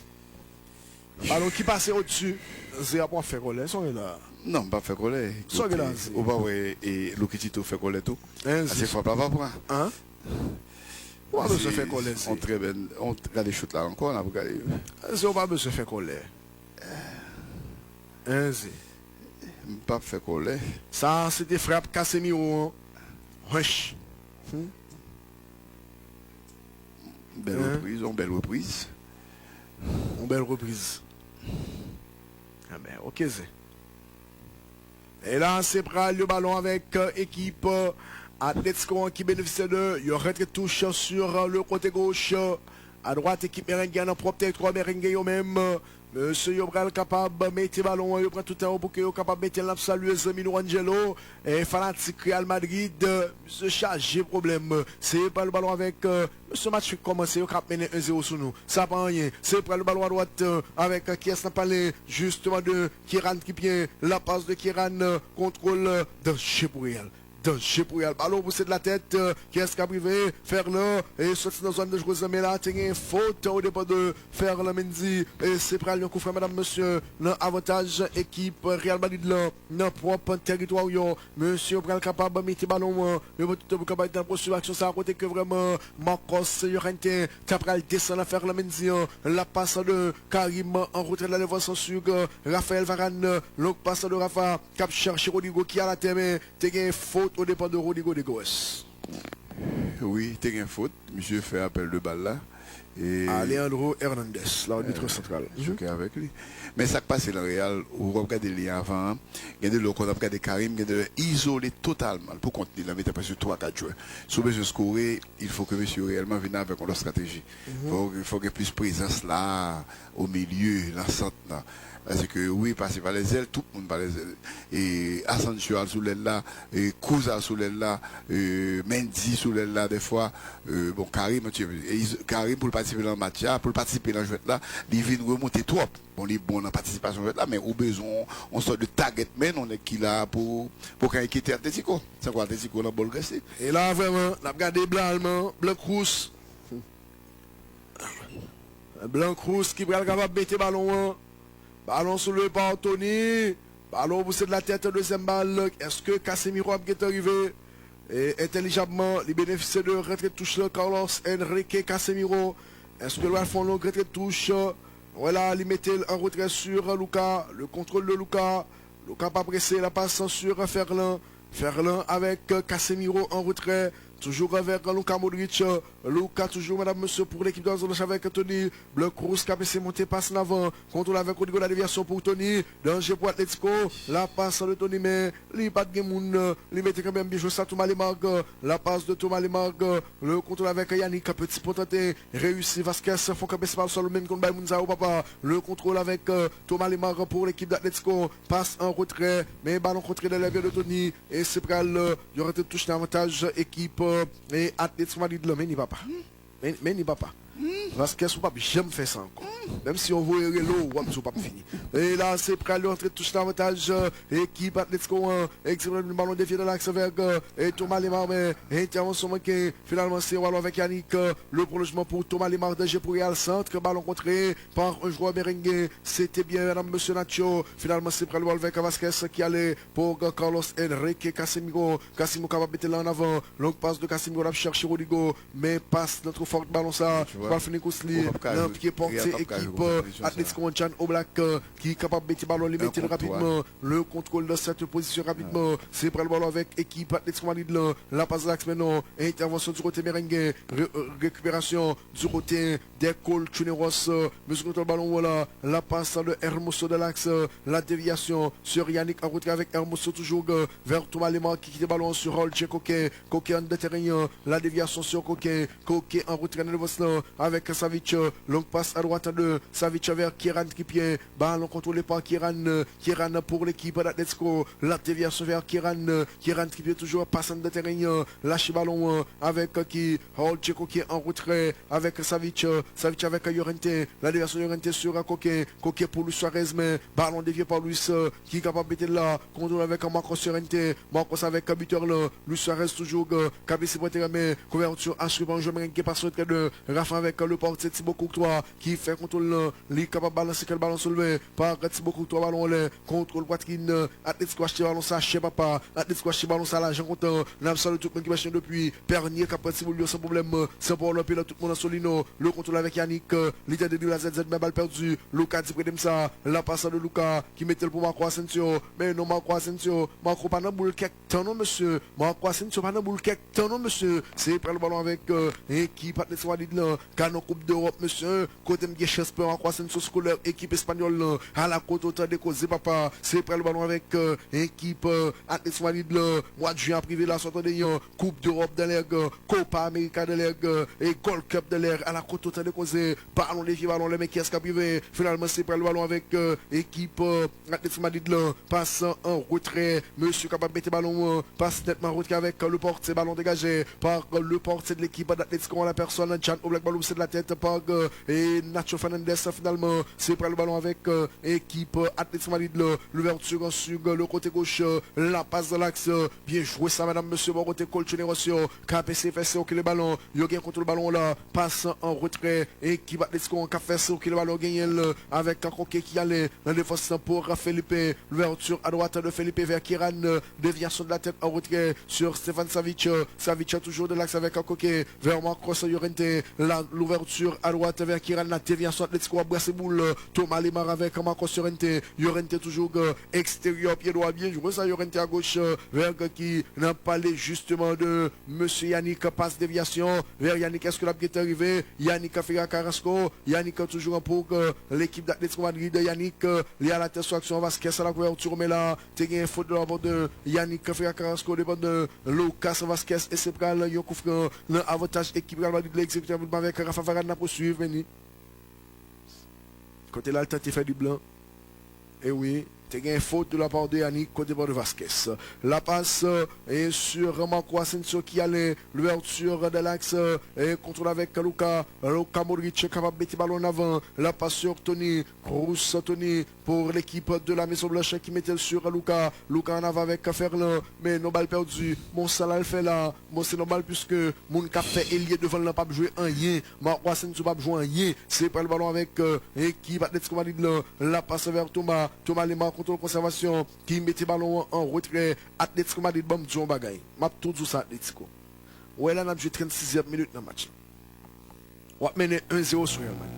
Speaker 1: Ballon qui passe au-dessus. C'est à point faire relais, sont là.
Speaker 2: Non, pas faire relais.
Speaker 1: Sont là.
Speaker 2: Ou pas, ouais, et Lukitito fait relais tout. C'est fort, pas pour.
Speaker 1: Hein? Pourquoi monsieur fait coller?
Speaker 2: On regarde les shoots là encore, on a regardé.
Speaker 1: C'est pas monsieur fait coller.
Speaker 2: Pas fait coller.
Speaker 1: Ça, c'était frappe Casemiro. Wesh.
Speaker 2: Belle reprise, une belle reprise.
Speaker 1: Une belle reprise. Ah ben, ok, c'est. Et là, c'est prêt le ballon avec équipe Atletico qui bénéficie de. Il y aurait une touche sur le côté gauche. À droite, équipe merengue en propre territoire merengue eux-mêmes. Monsieur Yobral capable de mettre le ballon, il prend tout le temps pour qu'il soit capable de mettre la salueuse Mino Angelo. Et fanatique Real Madrid, monsieur chargé problème. C'est pas le ballon avec ce match qui commence, il a mené 1-0 sur nous. Ça pas rien. C'est pas le ballon à droite avec qui est parlé justement de Kiran qui vient. La passe de Kiran, contrôle de chez Real. Danger pour Real. Ballon poussé de la tête. Qui est-ce qui a privé? Ferland. Et sorti dans la zone de joueuse. Mais là, il y a une faute au départ de Ferland Mendy. Et c'est prêt à lui coup frère, madame, monsieur. L'avantage équipe Real Madrid là. Dans propre territoire. Monsieur Pral capable de mettre le ballon. Il va tout capable de poursuivre l'action. Ça a côté que vraiment Marcos Llorente. Capral descend à Ferland Mendy. La passe de Karim en retrait de la défense sur Raphaël Varane. Le passe de Rafa. Cap chercher Rodrigo qui a la tête. Mais il y a une faute au départ de Rodrigo de Goes.
Speaker 2: Oui, t'es une faute. Monsieur fait appel de balle là. Et
Speaker 1: Alejandro Hernandez, l'arbitre central.
Speaker 2: choqué avec lui. Mais ça qui passe dans le Real, vous regardez les liens avant, il y a des locaux, on a Karim, il y a des isolés totalement pour contenir la mettre presque 3-4 joueurs. Si vous voulez scorer, il faut que monsieur réellement vienne avec une stratégie. Il faut qu'il y ait plus de présence là, au milieu, dans le centre là. Parce que oui, passer par les ailes, tout le monde par les ailes. Et Asensio sous l'aile là, et Kouza sous l'aile là, Mendy sous l'aile là, des fois, bon, Karim, Karim pour participer dans le match là, pour participer dans le jeu là, il vient remonter trop. Bon, il est bon dans la participation là, mais au besoin, on sort de target man, on est qui là pour qu'on quitte Atletico. C'est quoi Atletico dans le bol gassé?
Speaker 1: Et là, vraiment, on a regardé Blanc, Blanc-Cruz. Blanc-Cruz qui va capable de mettre le ballon. Ballon soulevé par Tony. Ballon poussé de la tête, deuxième balle. Est-ce que Casemiro est arrivé? Et intelligemment, il bénéficie de retrait de touche là, Carlos Enrique Casemiro. Est-ce que le font le retrait de touche? Voilà, il mettait en retrait sur Lucas. Le contrôle de Lucas. Lucas pas pressé, la passe sur Ferland. Ferland avec Casemiro en retrait. Toujours avec Luka Modric. Luka toujours, madame, monsieur, pour l'équipe de la zone avec Tony. Blanc Cruz qui a passé monter passe en avant. Contrôle avec Rodrigo, la déviation pour Tony. Danger pour Atletico. La passe de Tony, mais il n'y a pas de game. Il mettait quand même bien joué ça, Thomas Lemarque. La passe de Thomas Lemarque. Le contrôle avec Yannick, petit potenté. Réussi Vasquez. Faut qu'un baisse sur le même contre Baïmounza ou papa. Le contrôle avec Thomas Lemarque pour l'équipe d'Atletico. Passe en retrait. Mais ballon contre les lèvres de Tony. Et c'est prêt. Il y aura une touche d'avantage équipe. Et Atletico Madrid là, mais il n'y va pas. Mais il n'y va pas. Parce qu'elle ne pas jamais faire ça encore. Même si on voit l'eau, on ne pas fini. Et là, c'est prêt à l'entrée de touche d'avantage. Équipe Atletico 1. Excellent le ballon dévié de l'axe vers et Thomas Lemar. Mais intervention manquée. Finalement, c'est Wallon avec Yannick. Le prolongement pour Thomas Lemar. Danger pour Real Centre. Ballon contré par un joueur merengue. C'était bien, madame, monsieur Nacho. Finalement, c'est prêt à avec Vasquez qui allait pour Carlos Enrique Casemiro. Casemiro capable de mettre là en avant. Longue passe de Casemiro. On a cherché Rodrigo. Mais passe notre fort ballon ça. Ball fini Kousli, qui est porté équipe Atletico Chan Oblak qui est capable de mettre le ballon, limiter rapidement le contrôle de cette position rapidement. C'est prêt le ballon avec équipe Atletico Madrid. La passe d'axe maintenant, intervention du côté merengue, récupération du côté des Colchoneros. Monsieur contre le ballon, voilà, la passe de Hermoso de l'axe, la déviation sur Yannick en route avec Hermoso toujours vers Thomas Lemar qui quitte le ballon sur Rolche Coquet, Coquet en déterrain, la déviation sur Coquet, Coquet en route avec Savic, longue passe à droite de Savic vers Kieran Trippier, ballon contrôlé par Kieran pour l'équipe d'Atletico, la déviation vers Kieran Trippier toujours passant de terrain, lâche ballon avec qui Rolche Coquet en retrait avec Savic avec Llorente, la déviation Llorente sur Coquet pour Luis Suarez, mais ballon dévié par Luis qui est capable de mettre là, contrôle avec Marcos Llorente, Marcos avec buteur là, Luis Suarez toujours cabecé pour terrain, couverture assurée par un joueur qui passe au trait de Rafa avec le portier Thibaut Courtois qui fait contrôle, il est capable de balancer quel ballon soulevé par Thibaut Courtois, ballon là, contrôle poitrine, Atletico acheté ballon ça chez papa, Atletico acheté ballon ça là, j'en content, n'a pas tout le monde qui machine depuis, Pernier capable de sans problème, c'est pour le pilote tout le monde en Solino, le contrôle avec Yannick, l'idée de la ZZ, mais balle perdue, Lucas dit près de ça, la passe de Lucas qui mettait le pour Marco Asensio, mais non Marco Asensio, Marco pas dans boule quelque temps non monsieur, Marco Asensio pas dans boule quelque temps non monsieur, c'est prendre le ballon avec équipe Atletico Madrid là, Canon Coupe d'Europe monsieur, côté m'gé chance pour Marco Asensio scolaire équipe espagnole là, à la côte autant de cause papa, c'est prendre le ballon avec équipe Atletico Madrid là, mois de juin privé là sortant de Coupe d'Europe de l'air, Copa América de l'air et Gold Cup de l'air à la côte autant de cause, ballon léger ballon les mecs qui est privé, finalement c'est prendre le ballon avec équipe Atletico Madrid là, passe en retrait, monsieur capable de mettre ballon, passe nettement en retrait avec le portier, ballon dégagé par le portier de l'équipe d'Atletico, la personne Chan Oblak, ballon c'est de la tête par et Nacho Fernandez finalement c'est prendre le ballon avec équipe Atletico Madrid là, l'ouverture sur le côté gauche, la passe de l'axe, bien joué ça madame monsieur, bon côté Colchoneros, KPC fait circuler le ballon, il y a contre le ballon là, passe en retrait, équipe Atletico qui a fait circuler le ballon gagné avec un coquet qui allait la défense pour Felipe, l'ouverture à droite de Felipe vers Kieran, déviation de la tête en retrait sur Stefan Savic, Savic toujours de l'axe avec un coquet vers Marcos Llorente, l'ouverture l'ouverture à droite vers Kiran Nate, vient sur Atletico, brasse boule, Thomas Lemar avec Marcos Llorente toujours extérieur, pied droit, bien joué ça, Llorente à gauche, vers qui n'a parlé justement de Monsieur Yannick, passe déviation, vers Yannick, est-ce que la est arrivé, Yannick a fait à Carrasco, Yannick toujours pour l'équipe d'Atletico Madrid, Yannick, il y a la test action, Vasquez à la couverture, mais là, tu as une faute de la part de Yannick, fait à Carrasco, dépend de Lucas Vasquez, et c'est pas le coup avantage équipe Real Madrid, l'exécuteur avec Rafa Varane, pour suivre, côté là, le fait du blanc. Et oui, tu as une faute de la part de Yannick, côté de Vasquez. La passe est sur Marco Asensio qui a l'ouverture de l'axe et contrôle avec Luka Modric capable de mettre le ballon en avant. La passe sur Toni Kroos, Toni pour l'équipe de la Maison Blanche qui mettait sur Luka. Luka en avant avec Ferland, mais nos balles perdues. Mon Salah le fait là. Bon, c'est normal puisque mon cap fait ailier devant le pas jouer un yen. Marco Asensio pas jouer un yen. C'est pas le ballon avec l'équipe Atletico Madrid. La passe vers Thomas. Thomas Lemar contrôle conservation qui mettait le ballon en retrait. Atletico Madrid bon John Bagay. M'a tout ça Atletico. Ouais là on a joué 36e minute dans le match. On va mener 1-0 sur Real Madrid.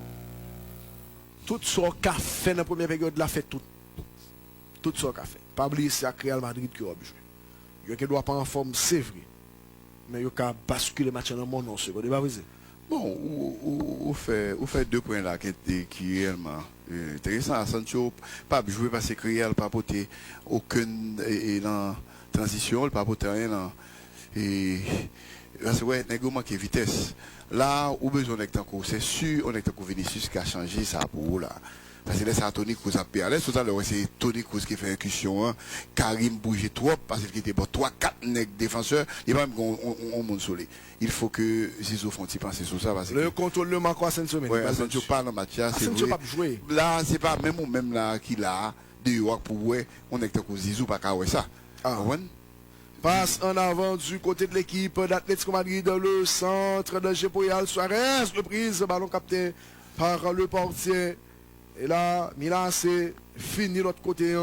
Speaker 1: Tout ce qu'a fait dans la première période l'a fait tout. Tout ce qu'a fait. Pas oublier c'est à Real Madrid qui a joué. Il ne doit pas en forme, c'est vrai. Mais il a basculé le match dans mon nom, c'est pas vrai.
Speaker 2: Bon, on fait 2 points là qui est réellement intéressant. Sancho pas joué parce que Real pas porté aucune transition, pas porté rien. Et parce que ouais, négo manque vitesse. Là, où besoin d'être encore, c'est sûr, on est encore Vinicius qui a changé ça pour vous là. Parce que là, c'est Toni Kroos à PRS. Tout à l'heure, c'est Toni Kroos qui fait incursion. Hein. Karim bougeait trop parce qu'il était bon 3-4 nègres défenseurs. Il n'y a pas même qu'on monte sur les. Il faut que Zizou fasse penser sur ça. Parce que
Speaker 1: le contrôle de Marco Asensio.
Speaker 2: Oui, Asensio pas dans le match.
Speaker 1: Asensio pas jouer.
Speaker 2: Là, c'est pas même là qu'il a dehors pour voir. On est encore Zizou pas qu'à ça.
Speaker 1: Ah. Passe en avant du côté de l'équipe d'Atletico Madrid, le centre de Gepoyal Suarez, reprise, ballon capté par le portier. Et là, Milan c'est fini l'autre côté.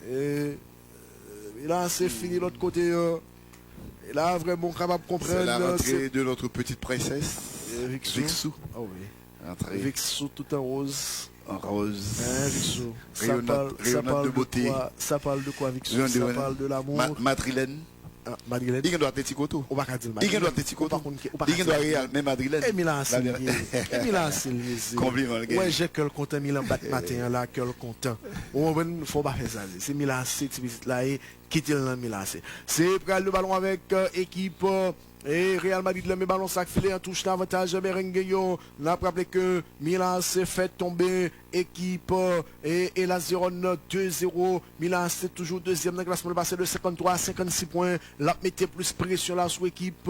Speaker 1: Et Milan c'est fini l'autre côté. Et là, vraiment capable de comprendre.
Speaker 2: C'est la rentrée de notre petite princesse.
Speaker 1: Vixou. Ah oui. Vixou tout en rose.
Speaker 2: En rose.
Speaker 1: Vixou. Ça parle de quoi, Vixou? Ça parle de l'amour.
Speaker 2: Madrilène.
Speaker 1: Madrilène.
Speaker 2: Il doit Atletico tout.
Speaker 1: On va pas dire
Speaker 2: Madrilène. Il doit Atletico tout. Il doit Real, mais Madrilène.
Speaker 1: Et Milan c'est Milan c'est
Speaker 2: compliment.
Speaker 1: Ouais, j'ai que le content Milan bat matin là, que le content. On faut pas faire ça. C'est Milan c'est visite là et quitter le Milan c'est. C'est prendre le ballon avec équipe et Real Madrid le met ballon sac filé en touche d'avantage merengue yo. On a rappelé que Milan s'est fait tomber équipe et la Zérone 2-0. Milan c'est toujours deuxième dans le classement passé de 53 à 56 points. La mettez plus pression là sur équipe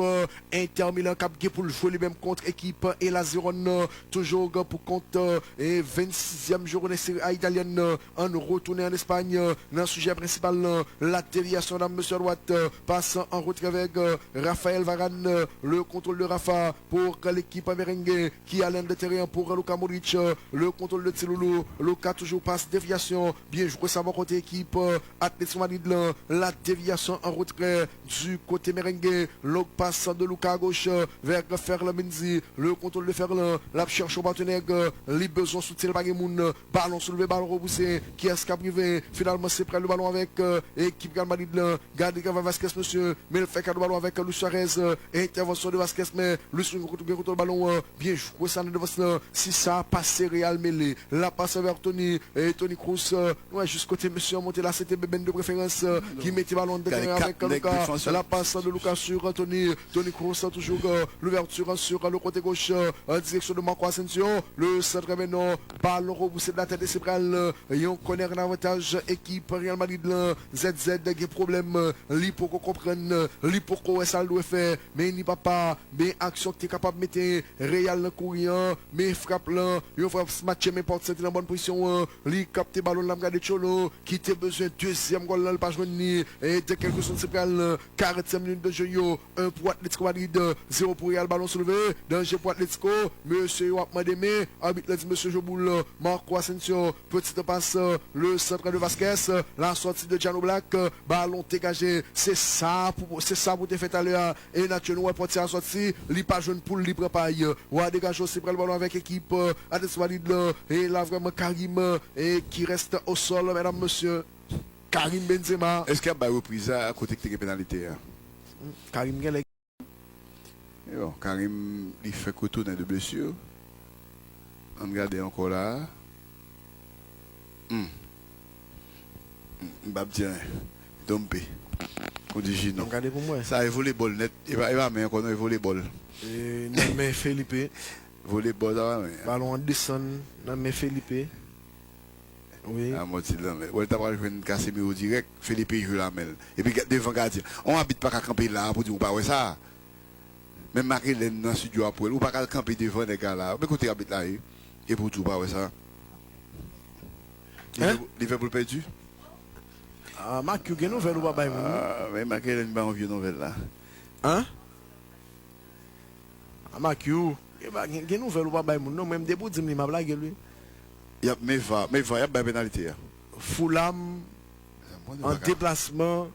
Speaker 1: Inter Milan cap pour jouer les mêmes contre équipe et la Zérone toujours pour compte et 26e journée série italienne en retourné en Espagne. Dans le sujet principal la déviation d'un monsieur droite passe en retrait avec Raphaël Varane. Le contrôle de Rafa pour l'équipe merengue qui a l'air de terrain pour Luka Modric. Le contrôle de Tsilulu. Luka toujours passe déviation. Bien joué ça va côté équipe Atletico Madrid. La déviation en retrait du côté merengue. Le passe de Luka à gauche vers Ferland Mendy. Le contrôle de Ferland. La cherche au partenaire. Les besoins soutien par Gemoun. Ballon soulevé, ballon repoussé. Qui est-ce qui a privé? Finalement c'est prêt le ballon avec équipe Real Madrid. Gardez Vasquez monsieur. Mais il fait le ballon avec Luis Suarez. Intervention de Vasquez, mais Luis contre le ballon. Bien joué ça devant. Si ça passe Real mêlé. La passe vers Toni et Toni Kroos. Ouais, juste côté monsieur monté là, c'était Beben de préférence qui mettait le ballon de terrain avec Luka. La passe de Luka sur Toni. Toni Kroos toujours l'ouverture sur le côté gauche en direction de Marco Asensio. Le centre maintenant, ballon repoussé de la tête de Cébral. Et on connaît un avantage équipe Real Madrid. ZZ qui problème. Li pour qu'on comprenne. Li pour qu'on ça doit faire. Mais il n'y a pas, mais action qui est capable de mettre Real dans le courrier, mais frappe là, il frappe ce match, mais porte senti dans bonne position, li capte ballon là, regarde Cholo, qui était besoin deuxième goal là, le pas joué ni, et de quelque chose c'est pral 40e minute de jeu, 1 pour Atletico Madrid, 0 pour Real, ballon soulevé, danger pour Atletico, monsieur Wapma Deme, arbitre l'a dit monsieur Joboul, Marco Asensio, petite passe, le centre de Vasquez, la sortie de Jano Black, ballon dégagé, c'est ça pour te faire à l'heure, et naturellement, on porte à sortie, li pas jeune pour li préparer, ou à dégager aussi le ballon avec l'équipe, Atletico Madrid, et là vraiment Karim, et qui reste au sol, mesdames, monsieur, Karim Benzema.
Speaker 2: Est-ce qu'il y a une reprise à côté de la pénalité?
Speaker 1: Karim Gale.
Speaker 2: Bon, Karim, il fait retourner de blessure. On regarde encore là. Mbabdien, Dompe. On dit Gino.
Speaker 1: Regardez pour moi.
Speaker 2: Ça a volleyball net. Il va mettre encore un volleyball.
Speaker 1: Et mais Felipe.
Speaker 2: Volleyball, ça va.
Speaker 1: Ballon Anderson, mais Felipe. Oui.
Speaker 2: Ah, moi, c'est là. Ouais, t'as pas joué une Casemiro direct. Felipe joue la mêle. Et puis, devant gardien. On habite pas qu'à camper là pour dire, ou pas, ouais, ça. Même Marie-Hélène dans le studio après, ou pas qu'à camper devant les gars là. Mais côté habite là, et pour tout, pas, ouais, ça. Liverpool perdu?
Speaker 1: Ah, Marc, il y a une nouvelle ou pas,
Speaker 2: Ah, mais Marie-Hélène va en vieux nouvelle là.
Speaker 1: Hein? Ah, Marc, il y a une nouvelle ou pas, non, même debout, dis-moi, ma blague, lui.
Speaker 2: Il y a mais va, il y a une pénalité.
Speaker 1: Fulham, en déplacement,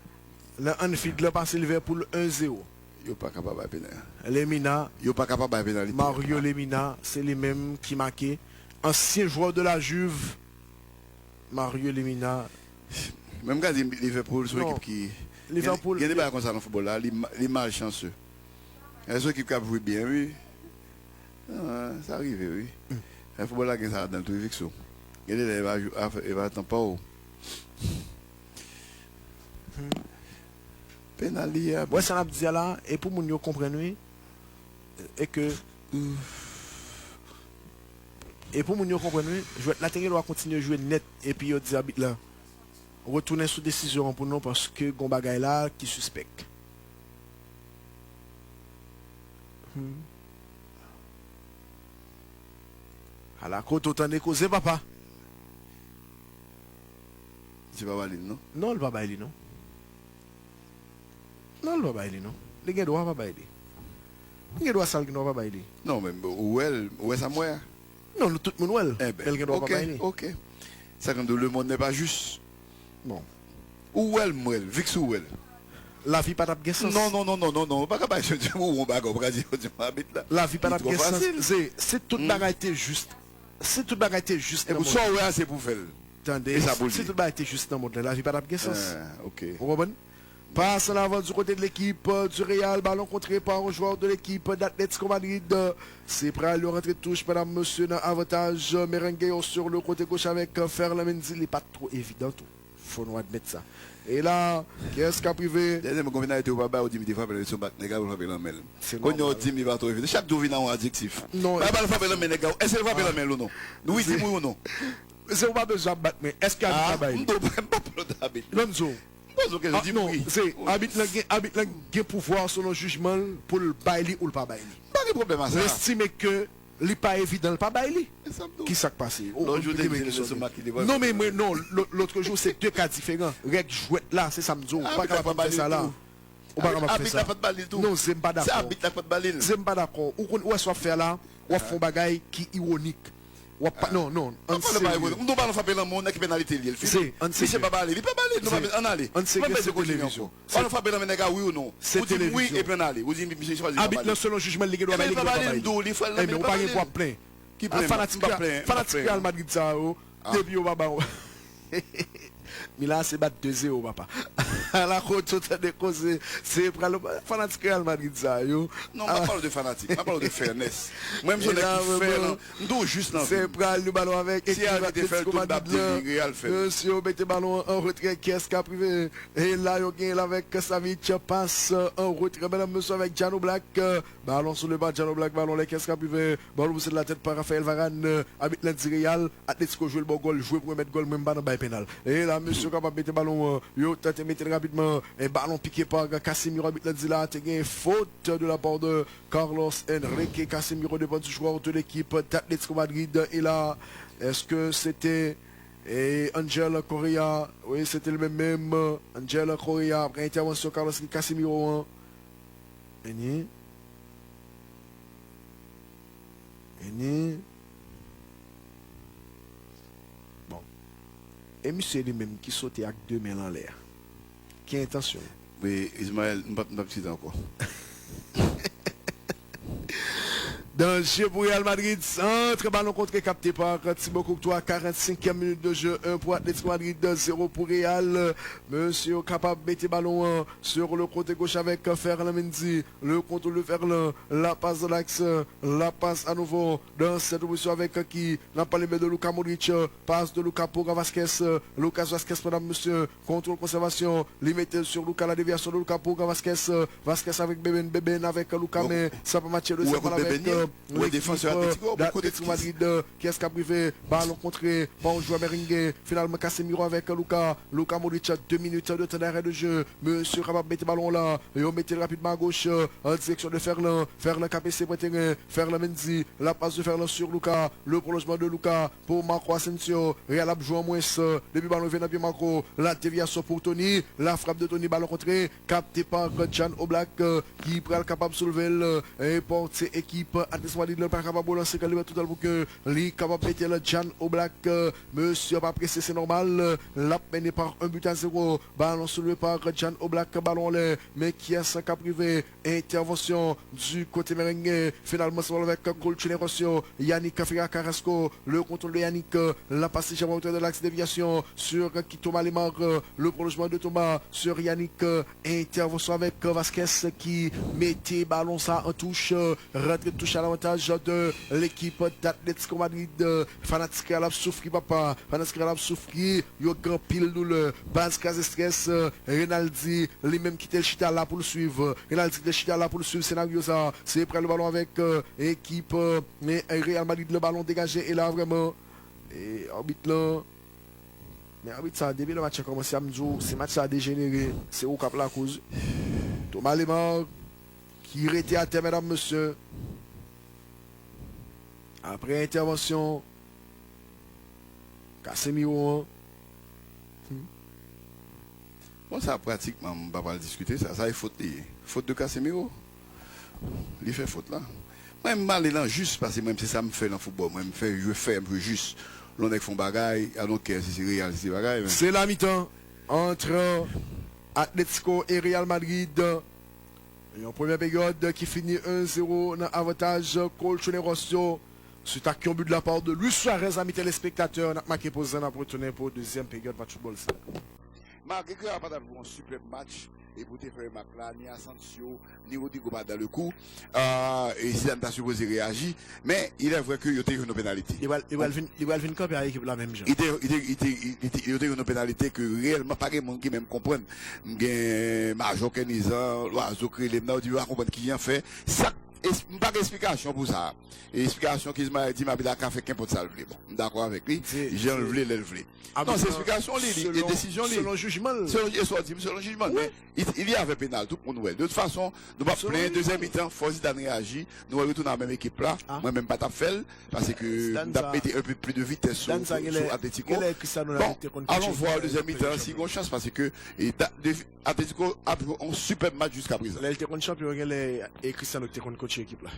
Speaker 1: le Anfield l'a passé Liverpool 1-0.
Speaker 2: Il n'est pas capable de pénalité.
Speaker 1: Lemina,
Speaker 2: Il n'est pas capable de pénalité.
Speaker 1: Mario Lemina, c'est les mêmes qui marquaient. Ancien joueur de la Juve, Mario Lemina.
Speaker 2: Même quand Liverpool, c'est une équipe qui.
Speaker 1: Liverpool.
Speaker 2: Il y a des balles comme ça dans le football là, il est malchanceux. Il y a des équipes qui ont joué bien, oui. Ah, ça arrive, oui. Le football là, ça dans tout le fixo. Il va attendre pas haut. Pénali.
Speaker 1: Ouais, ça n'a pas dit là, et pour nous comprendre, et que. Et pour nous comprendre, la Terre doit continuer à jouer net, et puis il dit habite là. Retourner sous décision pour nous parce que Gombaga est là qui suspecte. À la côte, autant de causer, papa.
Speaker 2: Tu vas aller, non?
Speaker 1: Non, le papa, il non. Non, le papa, il non. Les gars doivent pas aider. Les gars doivent ça, qui doivent pas aider.
Speaker 2: Non, mais où est ça, moi?
Speaker 1: Non, tout le monde,
Speaker 2: eh ben,
Speaker 1: les gars doivent pas aider.
Speaker 2: Ok. Ça, quand le monde n'est pas juste.
Speaker 1: Bon.
Speaker 2: Où est moi? Vix où est?
Speaker 1: La vie pas d'abguer sens.
Speaker 2: Non, pas capable de dire où on va habite là.
Speaker 1: La vie pas d'abguer sens. C'est toute bagaille juste. C'est toute bagaille juste.
Speaker 2: Et pour ça, ouais, c'est pour faire.
Speaker 1: Attendez, c'est toute bagaille juste dans le monde. La vie pas d'abguer sens.
Speaker 2: Ok.
Speaker 1: Vous comprenez? Passe en avant du côté de l'équipe du Real, ballon contré par un joueur de l'équipe d'Atletico Madrid. C'est prêt à le rentrer de touche, madame, monsieur, dans avantage. Merengue sur le côté gauche avec Ferland Mendy. Il n'est pas trop évident. Il faut nous admettre ça. Et là, qu'est-ce qu'a privé?
Speaker 2: Chaque jour, il y a un adjectif.
Speaker 1: Non.
Speaker 2: Est-ce que va la ou non? Oui, c'est ou non?
Speaker 1: C'est pas besoin de battre, mais est-ce qu'il y a un travail? Non, non, c'est habite le pouvoir sur le jugement pour le bailler ou le pas bailler.
Speaker 2: Pas de problème à ça.
Speaker 1: J'estime que n'est pas évident le pas bailler. Qui s'est passé? Non, mais non, l'autre jour c'est deux cas différents. Règle jouette là, c'est samedi. Pas capable de faire ça là. Ou pas capable de faire ça. Non, c'est pas d'accord. C'est pas d'accord. Ou est-ce qu'on fait là, ou on fait un bagage qui est ironique. Non, non.
Speaker 2: On ne peut pas faire le monde qui pénalité. C'est pas balé. Il peut balé. On aller.
Speaker 1: On sait que c'est télévision.
Speaker 2: On ne fait pas le monde oui ou non.
Speaker 1: C'est télévision.
Speaker 2: Oui et bien aller. Vous dites monsieur choisir.
Speaker 1: Habite le selon jugement légal doit
Speaker 2: aller.
Speaker 1: Mais on pas pour plein.
Speaker 2: Qui plein.
Speaker 1: Fanatique Real Madrid ça depuis au baba. Mais là, c'est battre 2-0, papa. À la côte, tout est causé. C'est pour le fanatique Real Madrid, ça, yo.
Speaker 2: Non, je parle de fanatique, je parle de fairness. Moi-même, je suis fair. Nous, juste dans
Speaker 1: c'est pour le ballon avec.
Speaker 2: Si elle était fait tout le Real fait.
Speaker 1: Monsieur, mettez ballon en retrait, qu'est-ce qu'a privé? Et là, il y a avec Savic, passe en retrait, mesdames, monsieur, avec Jano Black. Ballon sur le bas, Jano Black, ballon, qu'est-ce qu'a privé? Ballon poussé de la tête par Raphaël Varane. Habite l'Anti-Real. Atletico joue le bon goal, jouer pour mettre goal, même pas dans le pénal. Et là, monsieur, capable de mettre ballon, yo, tente mettre rapidement, un ballon piqué par Casemiro, habite là, il y a une faute de la part de Carlos Enrique. Casemiro devant du joueur de l'équipe d'Atletico Madrid. Et là, Est-ce que c'était Angel Correa? Oui, c'était le même Angel Correa. Après intervention, Carlos Casemiro. Eni. Bon. Et monsieur lui-même qui sautait avec 2 mains en l'air. Quelle intention?
Speaker 2: Oui, Ismaël, je ne vais pas te encore.
Speaker 1: Dans le jeu pour Real Madrid, centre ballon contre capté par Thibaut Courtois, 45e minute de jeu, 1 pour Atlético Madrid, 0 pour Real. Monsieur capable de mettre ballon sur le côté gauche avec Ferland Mendy, le contrôle de Ferland, la passe de l'axe, la passe à nouveau dans cette position avec qui n'a pas les mains de Luka Modric, passe de Luka pour Vasquez, Lucas Vasquez madame monsieur, contrôle conservation, limité sur Luka, la déviation de Luka pour Vasquez, Vasquez avec Beben avec Luka, mais ça peut matcher le second avec
Speaker 2: le défenseur
Speaker 1: d'Atlético Madrid qui est privé, ballon contré par un joueur merengue, finalement Casemiro avec Luka Modric, 2 minutes de temps d'arrêt de jeu, monsieur capable de mettre le ballon là, et on mettait rapidement à gauche en direction de Ferland KPC pour terrain, Ferland Mendy, la passe de Ferland sur Luka, le prolongement de Luka pour Marco Asensio, Real a joué en moins, depuis ballon vient à Marco, la déviation pour Tony, la frappe de Tony, ballon contré, capté par Jan Oblak qui est capable de soulever et porter équipe Atlético Madrid n'est pas capable de lancer le tout pour que les capable de mettre le Jan Oblak, monsieur pas pressé, c'est normal, la mené par 1-0, ballon soulevé par Jan Oblak, ballon là, mais qui a 5 privé, intervention du côté merengue, finalement c'est avec Colchonero, Yannick Ferreira Carrasco, le contrôle de Yannick, la passe à hauteur de l'axe déviation sur Thomas Lemar, le prolongement de Thomas sur Yannick, intervention avec Vasquez qui mettait ballon ça en touche, rentrée de touche à l'avantage de l'équipe d'Atlético Madrid. Fanatique à la souffri papa, fanatique à la souffri, yo grand pile douleur, base case stress, Renaldi, lui-même qui était le chita là pour le suivre, Renaldi qui était chita là pour le suivre, scénario ça, c'est prendre le ballon avec équipe, mais Real Madrid le ballon dégagé et là vraiment, et arbitre là, mais arbitre ça, depuis le match a commencé à me dire, ce match a dégénéré, c'est au cap la cause. Thomas Lemar, qui était à terre, mesdames, messieurs. Après intervention, Casemiro.
Speaker 2: Bon, ça pratiquement, on ne va pas le discuter, ça est faute de Casemiro. Il fait faute là. Moi, je suis là juste parce que même si ça me fait dans le football, moi, je fais un peu juste. L'on est font bagaille, alors que c'est réel, c'est bagaille.
Speaker 1: C'est la mi-temps entre Atlético et Real Madrid. Et en première période qui finit 1-0 dans l'avantage Colchonero. C'est un but de la part de Luis Suarez, amis téléspectateurs. On a marqué pour Zana pour retourner pour deuxième période de football.
Speaker 2: Malgré que n'a pas un super match, et pour te faire un match là, ni Asensio, ni Rodrigo pas dans le coup, et si on t'a supposé réagir, mais il est vrai qu'il y a eu une pénalité.
Speaker 1: Il va venir camper avec l'équipe la même chose.
Speaker 2: Il y a eu une pénalité que réellement pas de monde qui même comprenne. Major Kenizan, l'oiseau créé les noms, il va comprendre qui a fait. Ça, pas d'explication pour ça. Explication qu'il m'a dit, Mabila a fait qu'importe ça le voulait. Bon, d'accord avec lui. J'ai enlevé le voulait. Non, c'est explication, les décisions,
Speaker 1: selon le jugement.
Speaker 2: Selon le jugement. Mais il y avait pénal, tout pour nous. De toute façon, nous va plein deuxième mi-temps, Forzi d'en réagir. Nous allons retourner dans la même équipe là. Moi, même pas ta fait, parce que nous avons mis un peu plus de vitesse sur Atletico. Bon, allons voir le deuxième mi-temps, si on chance, parce que Atletico a un super match jusqu'à présent.
Speaker 1: Là, il était contre champion, et Cristiano était contre coach équipe là.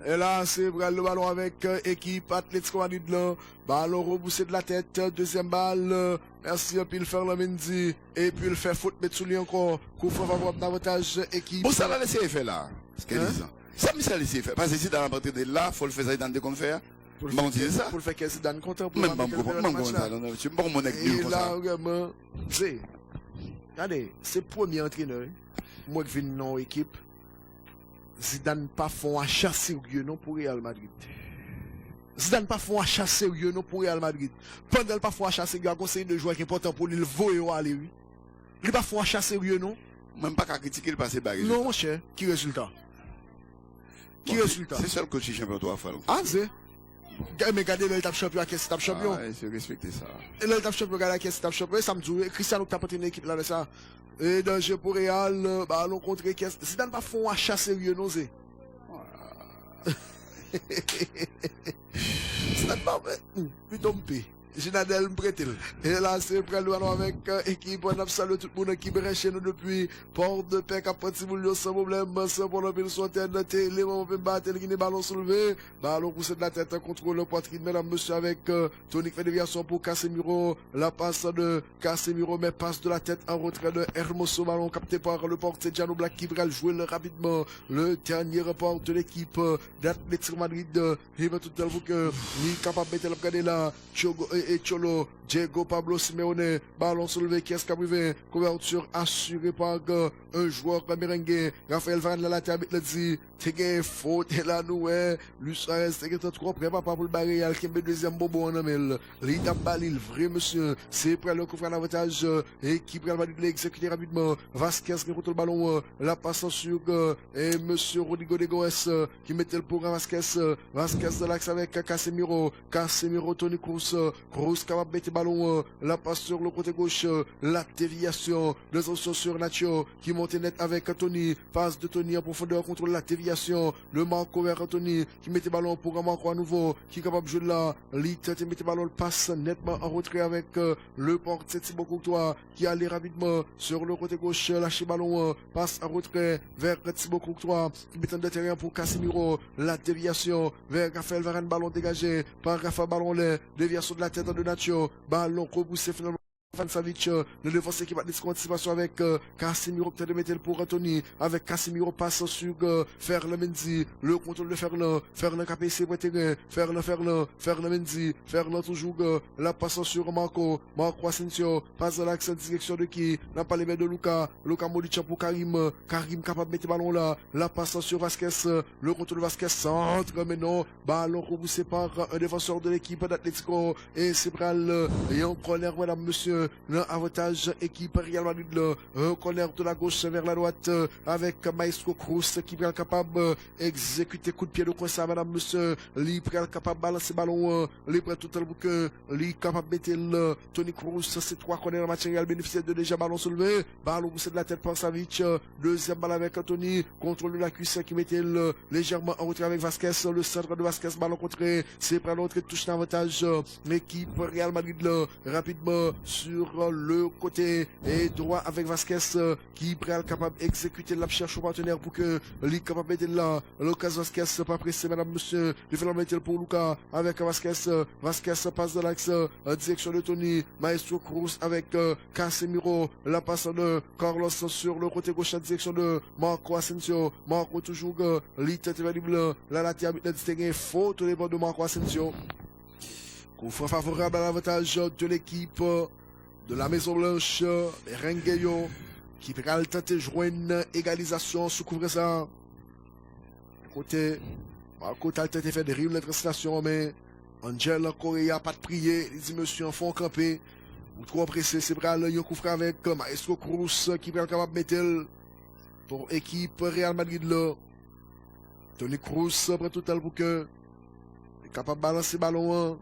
Speaker 1: Et là, c'est le ballon avec équipe Atlético Madrid là. Ballon reboussé de la tête, deuxième balle. Merci, puis le faire la Mendy. Et puis le fait faute, mettre sous lui encore. Coup favorable davantage équipe.
Speaker 2: Bon, ça va laisser faire là. Ce qu'elle dit. Ça me laisse laisser faire. Parce que si dans la partie de là, il faut le faire ça dans des qu'on faire.
Speaker 1: Pour le faire qu'elle se donne content pour
Speaker 2: même bon mon
Speaker 1: et là, vraiment, c'est. Regardez, c'est le premier entraîneur. Moi qui viens dans l'équipe. Zidane pas font un achat sérieux non pour Real Madrid. Zidane pas font un achat sérieux non pour Real Madrid. Pendant le pas font un achat sérieux, il y a un conseil de joueurs qui est important pour lui, le voyer aller, oui. Il pas font un achat sérieux non.
Speaker 2: Même pas qu'à critiquer le passé bagarre.
Speaker 1: Non, mon cher. Qui résultat? Qui résultat?
Speaker 2: C'est seul coach champion toi, Fallon.
Speaker 1: Ah, c'est? Mais regardez l'étape champion, qu'est-ce que tape champion?
Speaker 2: Ah, c'est respecter ça.
Speaker 1: Et l'étape champion, regardez qu'est-ce que tape champion. Ça me dit, Cristiano qui a porté une équipe là de ça. Et danger pour Real, ballon contre qu'est-ce. Zidane pas font un achat sérieux, non, c'est? Stade parfait. Puis tombé. Ginadel Bretel. Et là, c'est prêt avec équipe. On a salué tout le monde qui est chez nous depuis Port de Paix, Capatiboulio, sans problème. C'est pour le soutien de télé. On peut battre le ballon soulevé. Ballon poussé de la tête, contrôle poitrine. Mesdames, monsieur, avec Tonic fait déviation pour Casemiro. La passe de Casemiro, mais passe de la tête en retrait de Hermoso. Ballon capté par le portier Gianno Black qui va jouer rapidement. Le dernier report de l'équipe d'Atlético Madrid. Il va tout à l'heure que il est capable de mettre le regarder là. Et Cholo, Diego Pablo Simeone, ballon soulevé, qui est-ce qui a privé, couverture assurée par un joueur merengue, Raphaël Varane la latéral, il dit, t'es faute, et là, nous, Luis Suarez, t'es trop prêt, pas pour le barrer, il y a deuxième bobo en amel, l'Ida Balil, vrai monsieur, c'est prêt le coup en avantage, et qui prend le ballon de l'exécuter rapidement, Vasquez qui retourne le ballon, la passe sur, et monsieur Rodrigo de Goes, qui mettait le programme Vasquez de l'axe avec Casemiro, Toni Kroos, Kroos capable de mettre le ballon, la passe sur le côté gauche, la déviation, deux options sur Nacho, qui monte net avec Tony, passe de Tony en profondeur contre la déviation, le Marco vers Tony, qui met le ballon pour un Marco à nouveau, qui est capable de jouer là, Lit, qui met le ballon, passe nettement en retrait avec le portier Thibaut Courtois, qui allait rapidement sur le côté gauche, lâche le ballon, passe en retrait vers Thibaut Courtois, qui met de terrain pour Casemiro, la déviation vers Raphaël Varane, ballon dégagé par Raphaël Ballon, déviation de la tête de Nacho, ballon repoussé finalement. Van Savic, le défenseur qui va discuter anticipation avec Casemiro, peut-être de mettre pour Anthony, avec Casemiro passe sur Ferland Mendy, le contrôle de Ferland KPC pour terrain, Ferland Mendy, Ferland toujours la passe sur Marco Asensio, passe dans l'axe en direction de qui, n'a pas les mains de Luka Modric pour Karim capable de mettre le ballon là, la passe sur Vasquez, le contrôle de Vasquez centre, mais non, ballon repoussé par un défenseur de l'équipe d'Atlético, et c'est Bral, et en corner, madame, monsieur, l'avantage équipe Real Madrid, un corner de la gauche vers la droite avec Maestro Cruz qui est capable d'exécuter coup de pied de coin ça, madame, monsieur, il est capable de balancer le ballon, il est tout le bouquin, il est capable de mettre Toni Kroos, c'est trois corners matériel bénéficiaire de déjà ballon soulevé, ballon poussé de la tête par Savic, deuxième balle avec Anthony, contrôle de la cuisse qui mettait légèrement en retrait avec Vasquez, le centre de Vasquez, ballon contré, c'est pour l'autre touche d'avantage, l'équipe Real Madrid rapidement sur le côté et droit avec Vasquez qui est capable d'exécuter la recherche au partenaire pour que l'île capable de là l'occasion Vasquez pas pressé madame monsieur il fait la mettre pour Luka avec Vasquez passe de l'axe direction de Tony Maestro Cruz avec Casemiro la passe de Carlos sur le côté gauche en direction de Marco Asensio Marco toujours l'île disponible la latéral distingué faute au départ de Marco Asensio coup franc favorable à l'avantage de l'équipe de la Maison Blanche, Merengueyo, qui va tenter de jouer une égalisation sous couvre ça. Côté, Marco a tenté de faire des rimes de translation, mais Angel Correa pas de prier, il dit monsieur en fond campé, ou trop pressé, c'est bras le coup avec Maestro Cruz qui va capable de mettre pour équipe Real Madrid là. Toni Kroos après tout le bouquin, est capable de balancer le ballon.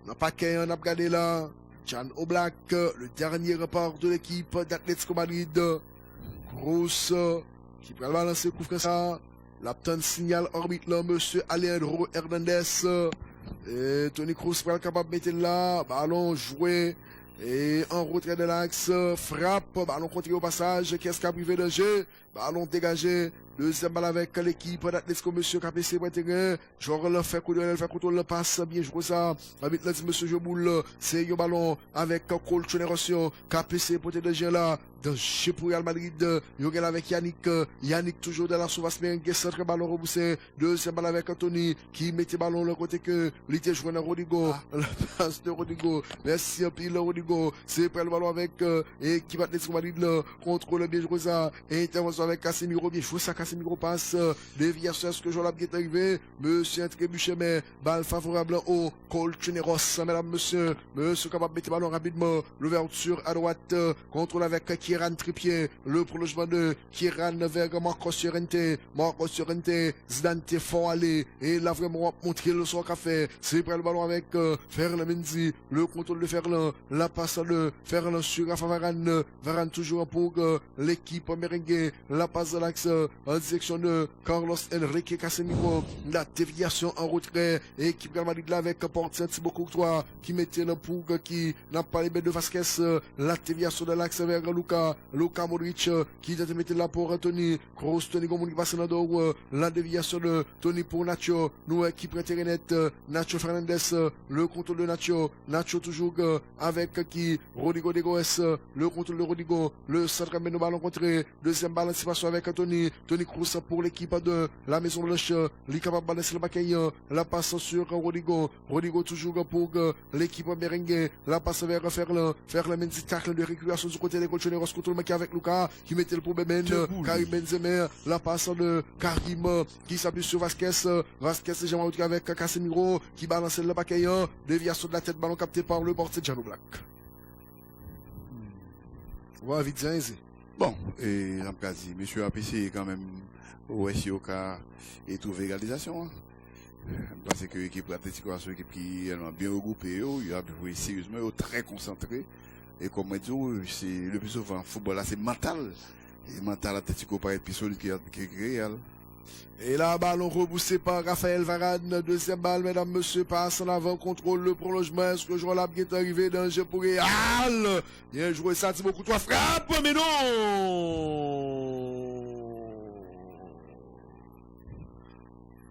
Speaker 1: On n'a pas qu'un, on a regardé là. Jan Oblak, le dernier report de l'équipe d'Atlético Madrid. Kroos, qui prend le balancer, couvre ça. L'abton signal orbite là, monsieur Alejandro Hernandez. Et Toni Kroos prend le capable de mettre là. Ballon joué. Et en retrait de l'axe, frappe, ballon contré au passage, qu'est-ce qui a privé de jeu? Ballon dégagé, deuxième balle avec l'équipe d'Atlético, monsieur KPC pour terrain, joueur le fait contrôle le passe, bien joué ça, avec le monsieur Joboul, c'est un ballon avec Colchonerosion, KPC pour terrain de jeu là, danger pour Real Madrid, il avec Yannick toujours dans la surface, mais un centre ballon repoussé, deuxième balle avec Anthony, qui mettait ballon le côté que l'ité joué dans Rodrigo, la passe de Rodrigo, merci un pile Rodrigo, c'est près le ballon avec équipe d'Atlético Madrid, contrôle bien joué ça, intervention avec Casemiro, bien joué ça, Casemiro passe, déviation, est-ce que Joël Abguet est arrivé, monsieur Trébuchet, mais balle favorable au Colchoneros, mesdames, monsieur capable de mettre ballon rapidement, l'ouverture à droite, contrôle avec Kieran Trippier, le prolongement de Kieran vers Marcos Llorente, Zidane fort allé, et il a vraiment montré le soir qu'a fait, c'est près le ballon avec Ferland Mendy, le contrôle de Ferland, la passe de Ferland sur Rafa Varane toujours pour l'équipe merengue, la passe de l'axe en direction de Carlos Enrique Casemiro. La déviation en retrait. Équipe Real Madrid là avec portier Thibaut Courtois qui mettait le Poug qui n'a pas les bêtes de Vasquez. La déviation de l'axe vers Luka Modric qui a mettre là pour Toni Kroos. Toni Gomoun qui passe dans le la déviation de Toni pour Nacho. Nous qui prête net Nacho Fernandez. Le contrôle de Nacho. Nacho toujours avec qui Rodrigo de Goes. Le contrôle de Rodrigo. Le centre amène le ballon contré. Deuxième anticipation avec Toni Kroos pour l'équipe de la Maison Blanche. Il est capable de balancer le paquet. La passe sur Rodrigo toujours pour l'équipe merengue. La passe vers Ferland Mendy, tacle de récupération du côté des Colchoneros contre le mec avec Lucas qui mettait le problème. Karim Benzema, la passe de Karim qui s'appuie sur Vasquez. Vasquez est jamais avec Casemiro qui balance le paquet. Déviation de la tête, ballon capté par le portier Jano Black. Ouais, vite, Zinzi.
Speaker 2: Bon, et l'Amkazi, monsieur APC quand même, au SIOK et trouvé égalisation. Parce que l'équipe Atlético est une équipe qui est bien regroupée, il a joué sérieusement, il est très concentré. Et comme je dis, c'est le plus souvent, le football là, c'est mental. Et mental, Atlético paraît plus solide que Real.
Speaker 1: Et là, ballon repoussé par Raphaël Varane. Deuxième balle, mesdames, monsieur, passe en avant, contrôle le prolongement. Est-ce que Joël Abguet est arrivé? Danger pour Real. Bien joué, ça, Thibaut Courtois frappe, mais non!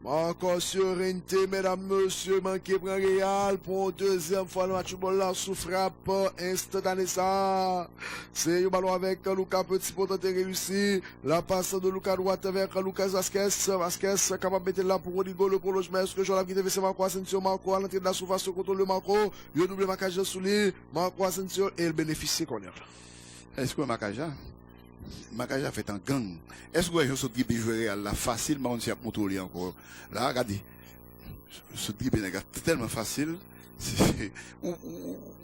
Speaker 1: Encore sérénité, mesdames, monsieur, manqué pour Real pour une deuxième fois le match là sous frappe instantanée ça. C'est un ballon avec Lucas Petit pour tenter réussi. La passe de Lucas droite vers Lucas Vasquez. Vasquez capable de mettre là pour Rodrigo le prolongement. Est-ce que Joël Abguet c'est Marco Asensio? Marco à l'entrée de la surface contre le Marco. Il a doublé Macaja sous lui. Marco Asensio et il bénéficie qu'on est.
Speaker 2: Est-ce que Macaja fait un gang? Est-ce que je suis joué là facilement on s'y a contrôlé encore? Là, regardez. Ce dribble est tellement facile.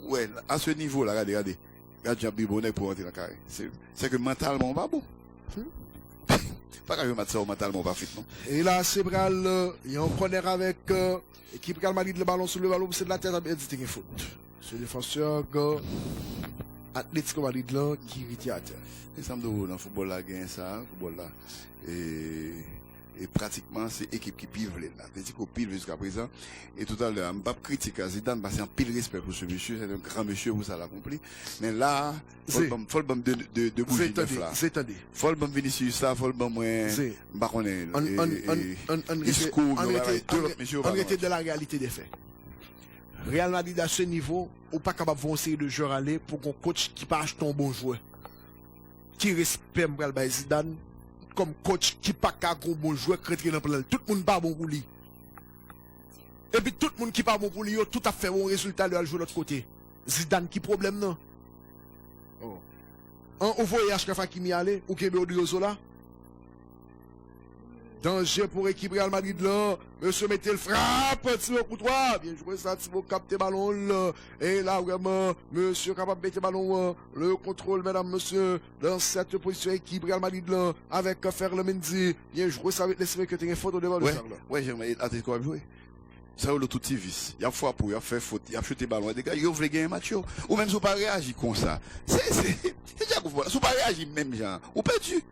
Speaker 2: Ouais, à ce niveau là, regardez. Regardez, j'ai bonnet pour rentrer dans le carré. C'est que mentalement pas bon. Pas que je mette ça mentalement pas fit, non?
Speaker 1: Et là, c'est Bral, il y a un corner avec équipe Real Madrid, le ballon sur le ballon, c'est de la tête, il dit qu'il faut. Ce défenseur, Atlético Madrid là, qui retient à terre.
Speaker 2: Et ça me donne dans le football là, gagne ça, football là. Et pratiquement, c'est l'équipe qui pive là. Atlético pive jusqu'à présent. Et tout à l'heure, je ne vais pas critiquer Zidane parce qu'il y a un pile respect pour ce monsieur. C'est un grand monsieur, vous ça l'accompli. Mais là, il faut le bon de bouger de là. Il faut le bon Vinicius ça, il faut le bon moins. On
Speaker 1: était de la réalité des faits. Real Madrid à ce niveau, ou pas capable de voir de joueurs aller pour qu'on coach qui pas acheter un bon joueur. Qui respecte Zidane comme coach qui pas un bon joueur créé dans le tout le monde pas bon pour lui. Et puis tout le monde qui pas bon pour lui, tout à fait bon résultat de jouer de l'autre côté. Zidane qui problème non? Oh. On voyage que Fakimi aller ou Kebe Odriozola. Danger pour l'équipe Real Madrid là. Monsieur Mettel frappe. Thibaut Courtois. Bien joué ça. Thibaut capte le ballon là. Et là vraiment, monsieur capable de mettre le ballon. Le contrôle, mesdames, monsieur. Dans cette position équipe Real Madrid là. Avec Ferland Mendy. Bien joué ça avec les que tu as une faute devant le faire là.
Speaker 2: Ouais, j'aimerais Atlético à jouer. Ça, le tout vice. Il y a fois pour, il a fait faute, il a chuté le ballon. Des gars, il veut gagner un match. Ou même si vous pas réagir comme ça. C'est déjà que vous si vous pas réagir même genre. Ou perdu.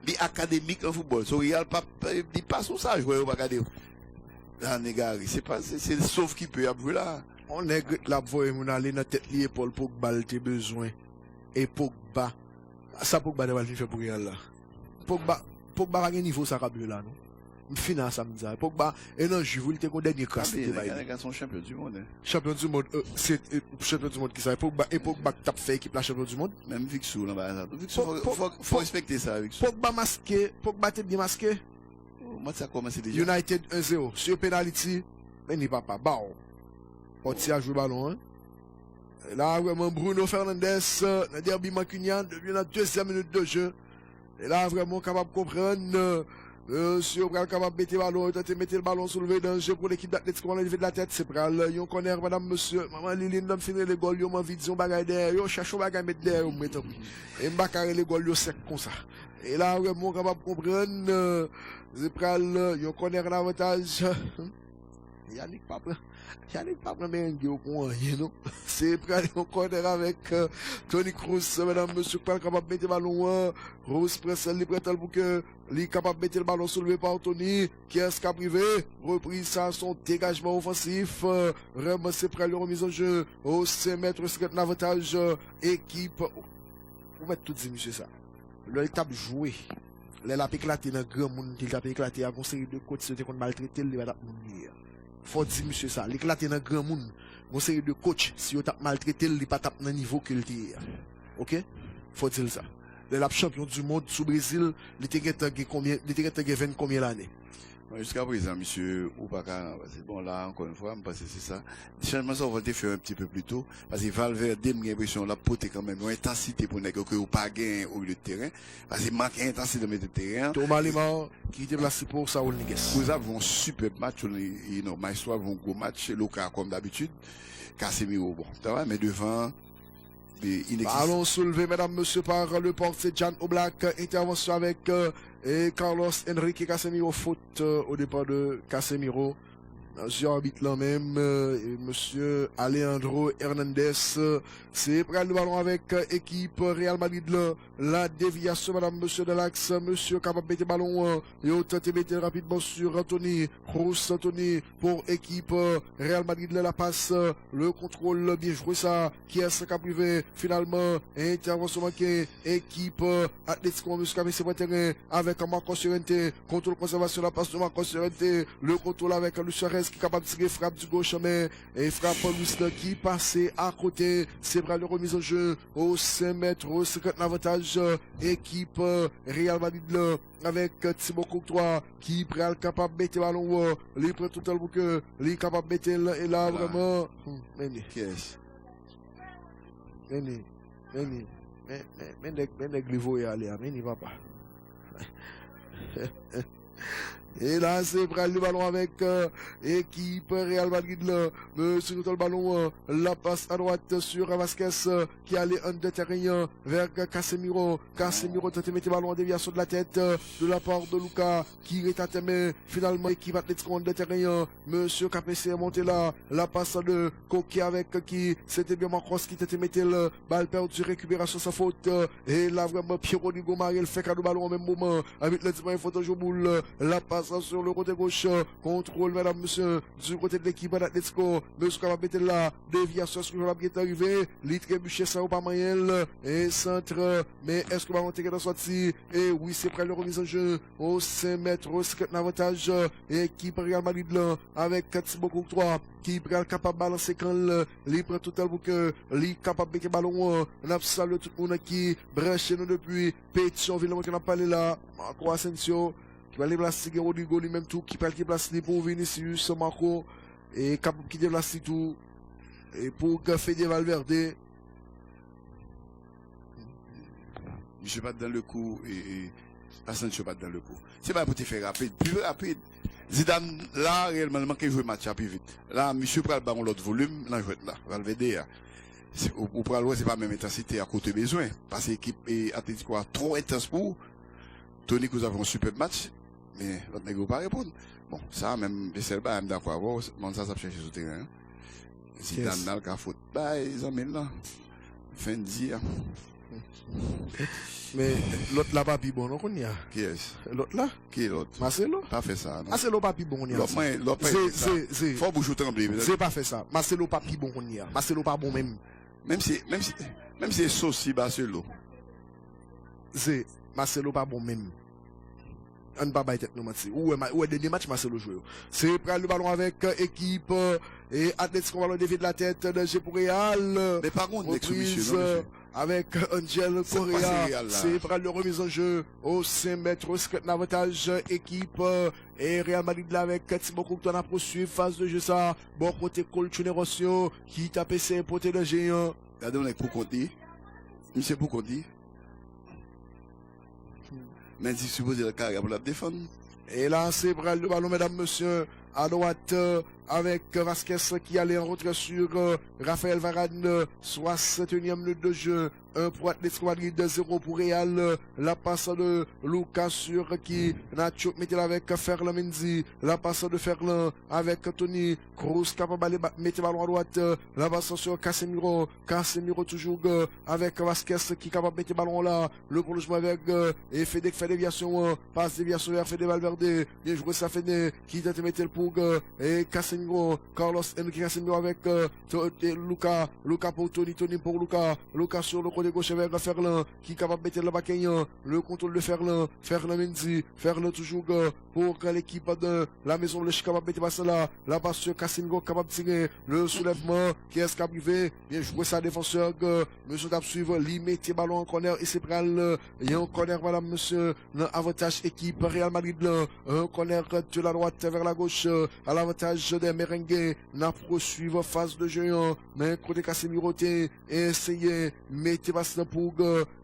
Speaker 2: Les académiques en football, so Real dit pas sur ça, jouer au Bagadé. Là, négari, c'est le sauf qui peut jouer là.
Speaker 1: On est la voix, on a allé dans tête l'épaule pour que balle tes besoins. Et Pogba, ça Pogba de faire pour Real là. Pogba a un niveau ça rabue là, non? Finance samedi. Pogba, et non, je voulais te qu'on dernier crasse.
Speaker 2: Les gars sont champions du monde.
Speaker 1: Champion du monde, c'est champion du monde qui ça. Pogba tape fait équipe la champion du monde.
Speaker 2: Même Vixou là-bas. Faut respecter ça, Vixou.
Speaker 1: Pogba masqué, Pogba t'es bien masqué.
Speaker 2: Moi, ça commence déjà.
Speaker 1: United 1-0. Sur penalty, mais ni papa, bon. On tire à jouer ballon, hein. Et là, vraiment, Bruno Fernandes, le derby mancunien, devient la deuxième minute de jeu. Et là, vraiment, capable de comprendre, monsieur Bral capable de mettre le ballon, de mettre le ballon soulevé dans le jeu pour l'équipe d'Atlético, on a levé de la tête, c'est Bral, yon connaît, madame, monsieur, maman Liline, d'en finir les goals, yon m'a vite, yon bagaille derrière, yon cherche un bagaille mettre derrière, yon mettre et m'bakare les goals, yon sec comme ça. Et là, vraiment, capable de comprendre, c'est Bral, yon connaît un avantage. Yannick pas prend merengue au coin, non? C'est prêt au corner avec Tony Kroos, mesdames, monsieur, pas capable de mettre le ballon. Kroos presse le prêt pour que il est capable de mettre le ballon soulevé par Tony, qui est qu'à privé, repris ça, son dégagement offensif, vraiment c'est prêt le remise en jeu, au 5 mètres, c'est un avantage, équipe, vous mettez tout dit, monsieur, ça. Le tape joué. Les la éclaté dans grand monde, il a éclaté à une série de coachs qui ont maltraité, il va mourir. Faut dire, monsieur, ça. L'éclaté dans grand monde, une série de coachs, si vous avez maltraité, il va taper dans le niveau qu'il tire. Ok? Faut dire ça. Le champion du monde sous Brésil, il était combien, il était 20 combien d'années?
Speaker 2: Jusqu'à présent, monsieur, ou pas qu'à, bon, là, encore une fois, je pense que c'est ça. Le changement, ça, on va le faire un petit peu plus tôt. Parce que Valverde, j'ai l'impression, la pote quand même, une intensité pour nègre que ou pas gagner au milieu de terrain. Parce qu'il manque intensité de mettre de terrain.
Speaker 1: Thomas Lemar, qui était placé pour Saoul Niguez.
Speaker 2: Vous avez un super match, Maestro, un gros match, Luka, comme d'habitude. Casemiro, bon, ça va, mais devant,
Speaker 1: ballon soulevé, mesdames, monsieur, par le portier Jan Oblak. Intervention avec Carlos Enrique Casemiro. Faute au départ de Casemiro. Monsieur arbitre là même, monsieur Alejandro Hernandez. C'est près le ballon avec équipe Real Madrid là. La déviation, madame, monsieur de l'axe. Monsieur capable de mettre le ballon. Et au tenté de mettre rapidement sur Anthony. Kroos, Anthony pour équipe Real Madrid là. La passe, le contrôle, bien joué ça. Qui est ce qu'a privé finalement. Intervention manquée. Équipe Atlético, monsieur Camille terrain avec Marcos Llorente. Contrôle conservation, la passe de Marcos Llorente. Le contrôle avec Luis qui est capable de tirer frappe du gauche, mais et frappe Luis qui passait à côté. C'est vrai, le remise en jeu au 5 mètres, au 50 avantage, équipe Real Madrid là, avec Thibaut Courtois qui est capable de mettre le ballon, il prend tout le bouc, il est capable de mettre et là vraiment.
Speaker 2: Qui est-ce?
Speaker 1: Mais Glivo est allé, mais il va pas. Et là, c'est près le ballon avec équipe Real Madrid là. Monsieur le ballon, la passe à droite sur Vasquez qui allait en de terrain vers Casemiro. Casemiro tente de mettre le ballon en déviation de la tête de la part de Luka qui est atteint. Finalement, équipe Atlético en de terrain. Monsieur Capessé est monté là. La passe de Coquet avec qui c'était bien Marcos qui tente de mettre le balle perdu, récupération sans faute. Et là, vraiment, Pierrot Nigo Mariel fait cadeau ballon au même moment avec le dimanche photo boule. La passe sur le côté gauche, contrôle, mesdames, monsieur, du côté de l'équipe d'Atlético, monsieur capable de là, déviation sur la qui est arrivé, litre bûcher ça ou pas moyen, et centre, mais est-ce que le ballon est sorti? Et oui, c'est près de la remise en jeu, au 5 mètres, au 50 avantage, équipe Real Madrid là, avec Thibaut Courtois, qui est capable de balancer quand il prend tout le bouc, il est capable de mettre le ballon, on a salué tout le monde qui branche nous depuis Pétionville, on a parlé là, Marco Asensio, qui va aller placer Rodrigo lui-même tout, qui va aller placer pour Vinicius, Marco, et capable qui déplace tout, et pour Fede Valverde.
Speaker 2: Je suis pas dans le coup, et Asensio pas dans le coup. C'est pas pour te faire rapide, plus rapide. Zidane, là, réellement, il manque de jouer le match plus vite. Là, monsieur prend le ballon l'autre volume, là, je là, Valverde, ou pour le c'est pas la même intensité à côté besoin, parce que l'équipe Atlético a trop intense pour. Tony, nous avons un super match, mais l'autre nègre pas répondre. Bon, ça, même, c'est le bas, même d'accord, bon, ça, ça chercher sur le terrain. Zidane, là, le cas faute, bah, ils ont mis là. Fin de dire.
Speaker 1: Mais l'autre là, pas plus bon, non, qu'on y a.
Speaker 2: Qui est-ce?
Speaker 1: L'autre là?
Speaker 2: Qui est l'autre?
Speaker 1: Marcelo?
Speaker 2: Pas fait ça, non?
Speaker 1: Marcelo pas plus bon, qu'on y a.
Speaker 2: L'autre,
Speaker 1: c'est.
Speaker 2: Faut bouger trembler,
Speaker 1: c'est pas fait ça. Marcelo pas plus bon, qu'on y a. Marcelo pas bon même.
Speaker 2: Même si c'est sauci, Marcelo.
Speaker 1: C'est. Marcelo pas bon même. On ne peut pas être nous Ou dernier match Marcelo joue. C'est prendre le ballon avec équipe et Atlético ballon dévié de la tête de G pour Real.
Speaker 2: Mais par contre, monsieur,
Speaker 1: avec Angel Correa. C'est prendre le remise en jeu au 5 mètres, au avantage équipe et Real Madrid là avec Thibaut Courtois à poursuivre phase de jeu ça. Bon côté Colchone Rossio qui tape ses potés de géant.
Speaker 2: Regardez pour compter. Monsieur pour compter. Mais si supposé le carré pour la défendre.
Speaker 1: Et là, c'est le ballon, mesdames, monsieur. à droite avec Vasquez qui allait en retrait sur Raphaël Varane, 61e minute de jeu. 1 pour Atlético Madrid, 0 pour Real. La passe de Lucas sur qui Nacho mettait avec Ferland Mendy. La passe de Ferland avec Toni Kroos capable de mettre le ballon à droite. La passe sur Casemiro. Casemiro toujours avec Vasquez qui est capable de mettre le ballon là. Le prolongement avec et Fede fait déviation. Passe déviation vers Fede Valverde. Bien joué ça Fede qui tente de mettre le pour et Casemiro. Carlos Enrique Casemiro avec Lucas. Lucas pour Toni. Toni pour Lucas. Lucas sur le côté gauche avec Ferland qui est capable de mettre le baquet. Le contrôle de Ferland. Ferland Mendy. Ferland toujours pour l'équipe de la Maison Blanche capable de mettre passe là. La passe sur Casemiro capable de tirer le soulèvement. Qui est-ce qui a privé? Bien joué ça défenseur. Monsieur Dab suivre. Lui met le ballon en corner et c'est pral. Il y a un corner madame monsieur. Avantage équipe Real Madrid là. Un corner de la droite vers la gauche. À l'avantage des merengues. N'a poursuivre phase de jeu. Mais côté Casemiro essayé mettre passe pour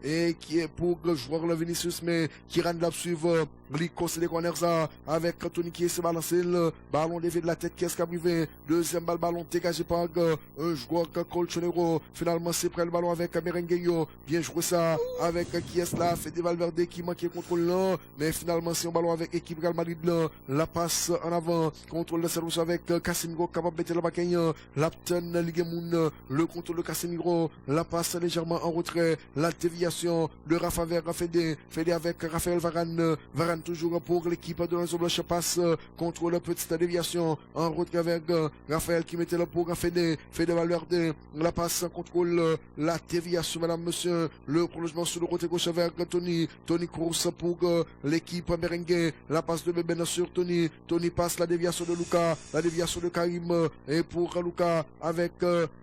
Speaker 1: et qui est pour joueur le Vinicius mais qui rend la suivre. Blico c'est des corners ça avec Toni qui s'est balancé le ballon levé de la tête qui est privé. Deuxième balle ballon dégagé par un joueur Colchonero. Finalement c'est près le ballon avec Merengueyo. Bien joué ça avec qui est là fait des Valverde qui manque le contrôle là mais finalement c'est un ballon avec équipe Real Madrid là. La passe en avant contrôle de service avec Casemiro capable de mettre le baquet. Lapton Ligemoun le contrôle de Casemiro. La passe légèrement en retrait. La déviation de Rafa vers Fede. Fede avec Raphaël Varane. Varane toujours pour l'équipe de la Blanche passe contre la petite déviation en retrait avec Raphaël qui mettait le pour Fede. Fede Valverde. La passe contrôle la déviation madame monsieur. Le prolongement sur le côté gauche avec Toni. Toni Kroos pour l'équipe merengue. La passe de Beben sur Toni. Toni passe la déviation de Lucas. La déviation de Karim et pour Lucas avec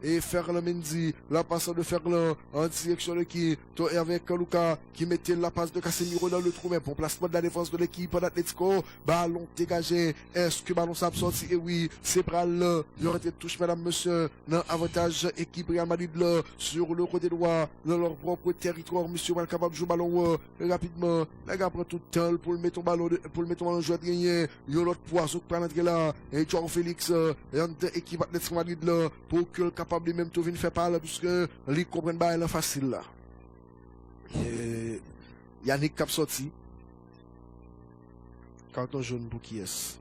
Speaker 1: et Ferland Mendy. La passe de Ferland en direction de qui et avec Lucas qui mettait la passe de Casemiro dans le trou mais pour placement de la défense de l'équipe d'Atlético. Ballon dégagé. Est-ce que ballon s'est sorti? Et oui, c'est Bral. Il y aurait été touche, madame, monsieur. Dans avantage équipe Real Madrid là, sur le côté droit, dans leur propre territoire. Monsieur mal capable de jouer ballon rapidement. Les gars prennent tout le temps pour le mettre en ballon, pour le mettre en jeu de gagner. Il y a l'autre poisson qui prend l'entrée là. Et Joao Félix, et l'équipe Atlético Madrid là, pour que le capable de même tout venir faire parler, puisque les comprennent pas, elle facile là. Et Yannick Cap sorti. Carton jaune pour qui est-ce?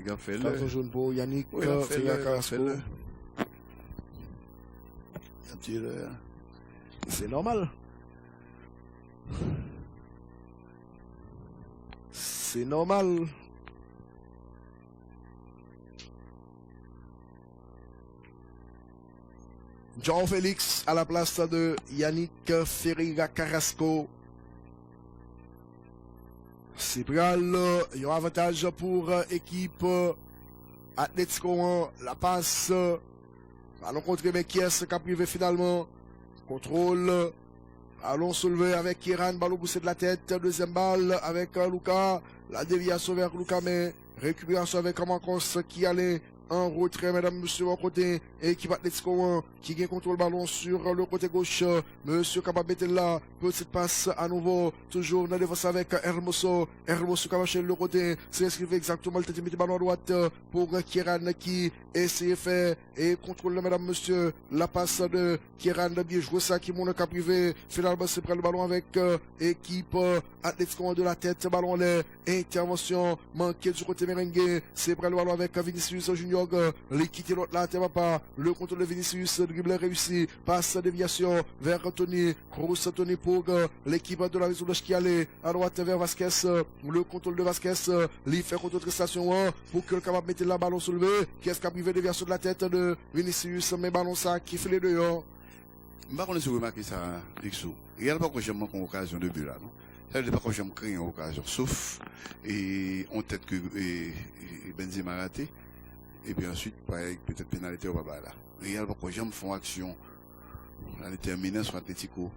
Speaker 1: Carton jaune pour Yannick Carrasco. C'est normal. C'est normal. Joao Félix à la place de Yannick Ferreira Carrasco. C'est pral, il y a un avantage pour équipe Atlético. La passe. Allons contre Mekies qui a privé finalement. Contrôle. Allons soulever avec Kiran. Ballon poussé de la tête. Deuxième balle avec Lucas. La déviation vers Lucas mais récupération avec Amancos qui allait en retrait, mesdames, monsieur, au côté, équipe Atlético, qui gagne contrôle ballon sur le côté gauche, monsieur capable de là, petite passe à nouveau, toujours dans la défense avec Hermoso, Hermoso qui va chez le côté, c'est inscrivé exactement le tête de ballon à droite pour Kieran qui essaie de faire et contrôle, mesdames, monsieur, la passe de Kieran, bien joué ça, qui monte à privé, finalement c'est près le ballon avec équipe Atlético de la tête, ballon là, intervention manquée du côté merengue, c'est près le ballon avec Vinicius Junior. Les quitter l'autre là, pas. Le contrôle de Vinicius, dribble réussi, passe déviation vers Toni Kroos, Toni pour l'équipe de la Maison Blanche qui allait à droite vers Vasquez. Le contrôle de Vasquez, il fait contre-station pour que le capable mette la ballon soulevé. Qu'est-ce qu'a privé déviation de la tête de Vinicius, mais ballon ça qui fait les deux.
Speaker 2: Je ne sais pas remarquer ça, Dixou. Il n'y a pas que j'aime une occasion de but là, non? Ça veut dire pas que j'aime créer une occasion, sauf et on tête que Benzema a raté. Et puis ensuite, peut-être pénalité au Baba là. Real, pourquoi j'aime font action, la déterminée sur Atletico,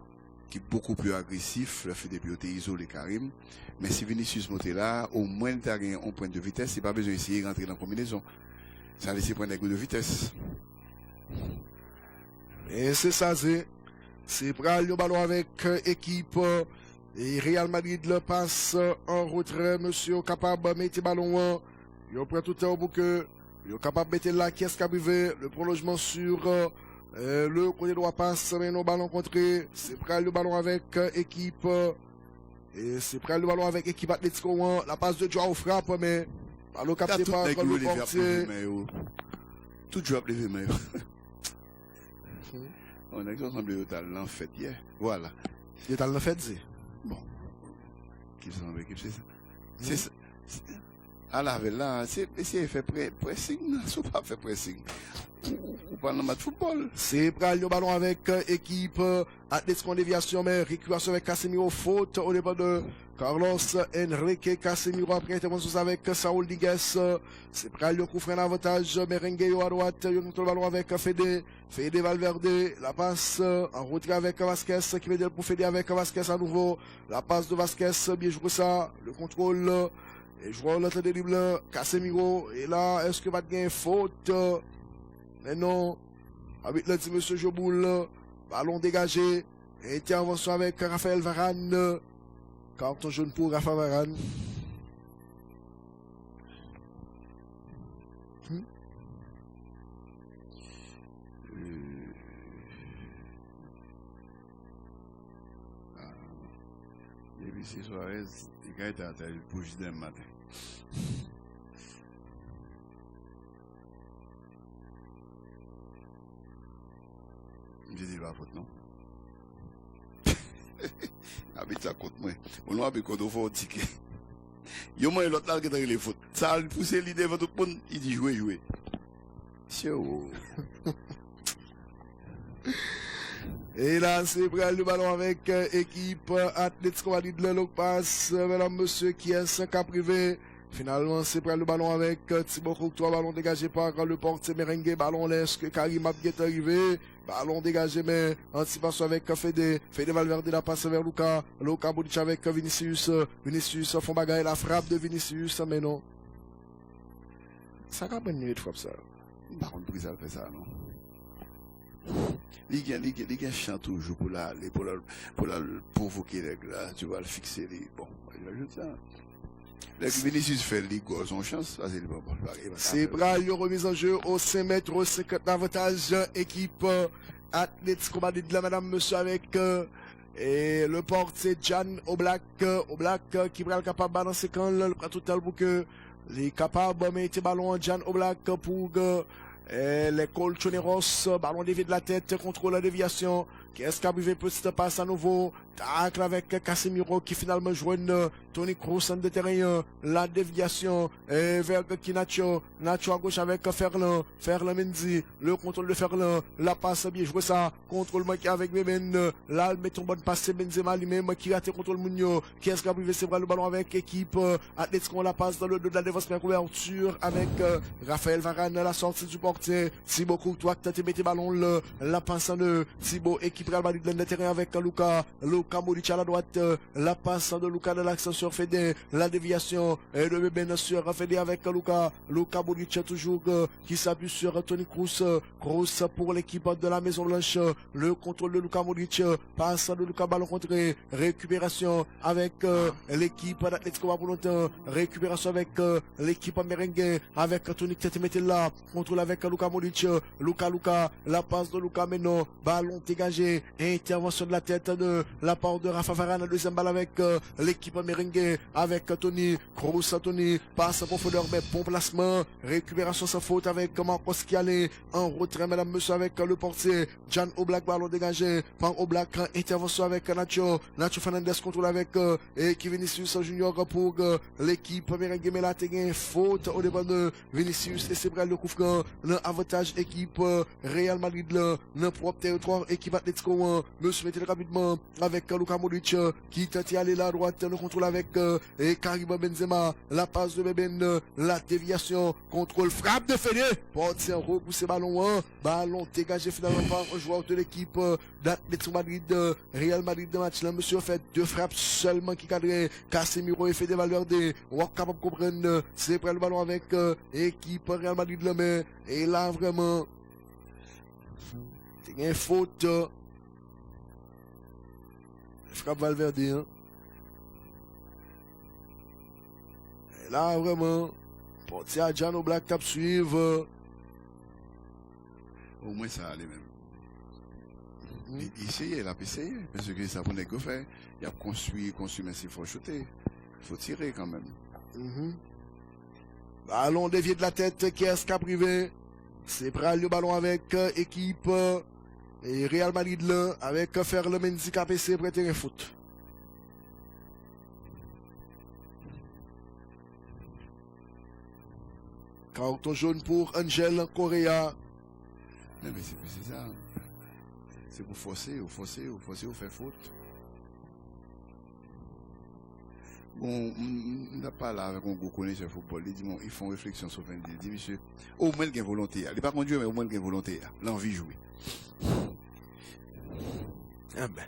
Speaker 2: qui est beaucoup plus agressif, le fait de beauté isolé Karim. Mais si Vinicius monte là, au moins tu as un point de vitesse, c'est pas besoin d'essayer de rentrer dans la combinaison. Ça laisse prendre un coup de vitesse.
Speaker 1: Et c'est ça, c'est pour le ballon avec équipe Et Real Madrid le passe en retrait, monsieur capable de mettre le ballon. Il prend tout le temps pour que il est capable de mettre là, qui est-ce qui a privé, le prolongement sur le côté droit passe, mais non ballon contré, c'est prêt le ballon avec équipe, et c'est prêt le ballon avec équipe Atlético, la passe de Joao frappe, mais ballon capté par le portier.
Speaker 2: Tout joue à lever, mais on a ensemble de talent fait hier. Voilà.
Speaker 1: Il est talent fait, c'est
Speaker 2: bon. Qui sont avec équipe, c'est ça. C'est ça. À la veille là, c'est fait pressing, c'est pas fait pressing. Ou pas dans le match football.
Speaker 1: C'est prêt le ballon avec équipe Atlético en déviation, mais récupération avec Casemiro, faute au départ de Carlos Enrique Casemiro après intervention avec Saúl Digues. C'est prêt le coup frein avantage, Merengue à droite, il monte le ballon avec Fede Valverde, la passe en retrait avec Vasquez qui met pour Fede avec Vasquez à nouveau. La passe de Vasquez, bien joué ça, le contrôle. Et je vois l'autre dribble, Casemiro, et là, est-ce que va gagner faute? Mais non, avec le petit monsieur Joboul, ballon dégagé, intervention avec Raphaël Varane, carton jaune pour Raphaël Varane.
Speaker 2: Luis Suarez, il a été à le bouge d'un matin. Je dis pas faute, non? Habite ça contre moi. On n'a pas de faut ticket. Yo, moi, l'autre là qui est les fautes. Ça a poussé l'idée de tout le monde. Il dit jouer.
Speaker 1: Et là, c'est prêt le ballon avec équipe Atlético Madrid, le passe, mesdames, monsieur, qui est un cas privé. Finalement, c'est prêt le ballon avec Thibaut Courtois, ballon dégagé par le portier Merengue, ballon laisse que Karim Abdi est arrivé. Ballon dégagé, mais anticipation avec Fede Valverde, la passe vers Luka Modric avec Vinicius font bagaille, la frappe de Vinicius, mais non. Ça va pas une frappe ça.
Speaker 2: Par contre, Brisal fait ça, non? Il y a un chant toujours pour la provoquer les gars, tu vas le fixer. Bon, il ajoute ça. Les Vinicius fait les goals, son chance, c'est le bon.
Speaker 1: C'est Braille, remise en jeu au 5 mètres, 50 d'avantage, équipe Atlético Madrid, la madame, monsieur, avec et le portier Jan Oblak qui est capable de balancer quand le prend tout le bouquet, les capables de mettre ballon Jan Oblak pour les Colchoneros, ballon dévié de la tête, contrôle la déviation. Qu'est-ce qui a arrivé? Petite passe à nouveau. Tacle avec Casemiro qui finalement joue Toni Kroos en de terrain. La déviation vers Nacho. Nacho à gauche avec Ferland Mendy. Le contrôle de Ferland. La passe bien joué ça. Contrôle manqué avec Beben. Là, il met une bonne passe. C'est Benzema lui-même qui a été contrôle Mounio. Qu'est-ce qui a arrivé? C'est vrai le ballon avec équipe Atlético. La passe dans le dos de la défense. Couverture avec Raphaël Varane. La sortie du portier. Thibaut Courtois qui a mis le ballon. La passe de Thibaut. Équipe Real Madrid dans le terrain avec Luka Modric à la droite, la passe de Luka de l'axe sur Fede, la déviation de Beben sur Fede avec Luka Modric toujours qui s'appuie sur Toni Kroos pour l'équipe de la Maison Blanche, le contrôle de Luka Modric, passe de Luka, ballon contré, récupération avec l'équipe d'Atlético pour longtemps, récupération avec l'équipe merengue avec Toni Kroos, contrôle avec Luka Modric, Luka, la passe de Luka maintenant, ballon dégagé, intervention de la tête de la part de Rafa Varane, deuxième balle avec l'équipe merengue avec Toni Kroos, passe en profondeur mais bon placement, récupération sans faute avec Marcos qui allait en retrait, mesdames, monsieur, avec le portier Jan Oblak, ballon dégagé par Oblak, intervention avec Nacho Fernandez, contrôle avec Vinicius Junior pour l'équipe merengue, mais là t'es faute au départ de Vinicius et c'est vrai le coup franc, l'avantage équipe Real Madrid, le propre territoire, équipe Atlético, monsieur mettez rapidement avec Luka Modric qui tente aller là à droite, le contrôle avec Karim Benzema, la passe de Beben, la déviation, contrôle, frappe de Fede, portier repoussé ballon dégagé finalement par un joueur de l'équipe d'Atlético Madrid, Real Madrid de match là, monsieur fait deux frappes seulement qui cadrent Casemiro et Fede Valverde, on est capable de comprendre, c'est près le ballon avec équipe Real Madrid là, mais et là vraiment il y a une faute. Frappe Valverde, hein. Et là, vraiment, Portier à Jano Black Cap suivre.
Speaker 2: Au moins ça allait même. Il essayait, il a essayé, parce que ça pour négocier faire. Il a construit, mais s'il faut shooter. Il faut tirer quand même.
Speaker 1: Ballon dévié de la tête, qui est cap privé. C'est Pral le ballon avec équipe et Real Madrid là, avec Ferle Mendy KPC pour terrain foot. Carton jaune pour Angel Correa.
Speaker 2: Non, mais c'est ça. C'est pour forcer, ou faire faute. Bon, on n'a pas là avec un gros connaisseur football. Ils font réflexion sur 20. Ils disent, monsieur, au moins il y a une volonté. Il n'est pas conduit, mais au moins il y a une volonté. L'envie de jouer.
Speaker 1: Ah ben,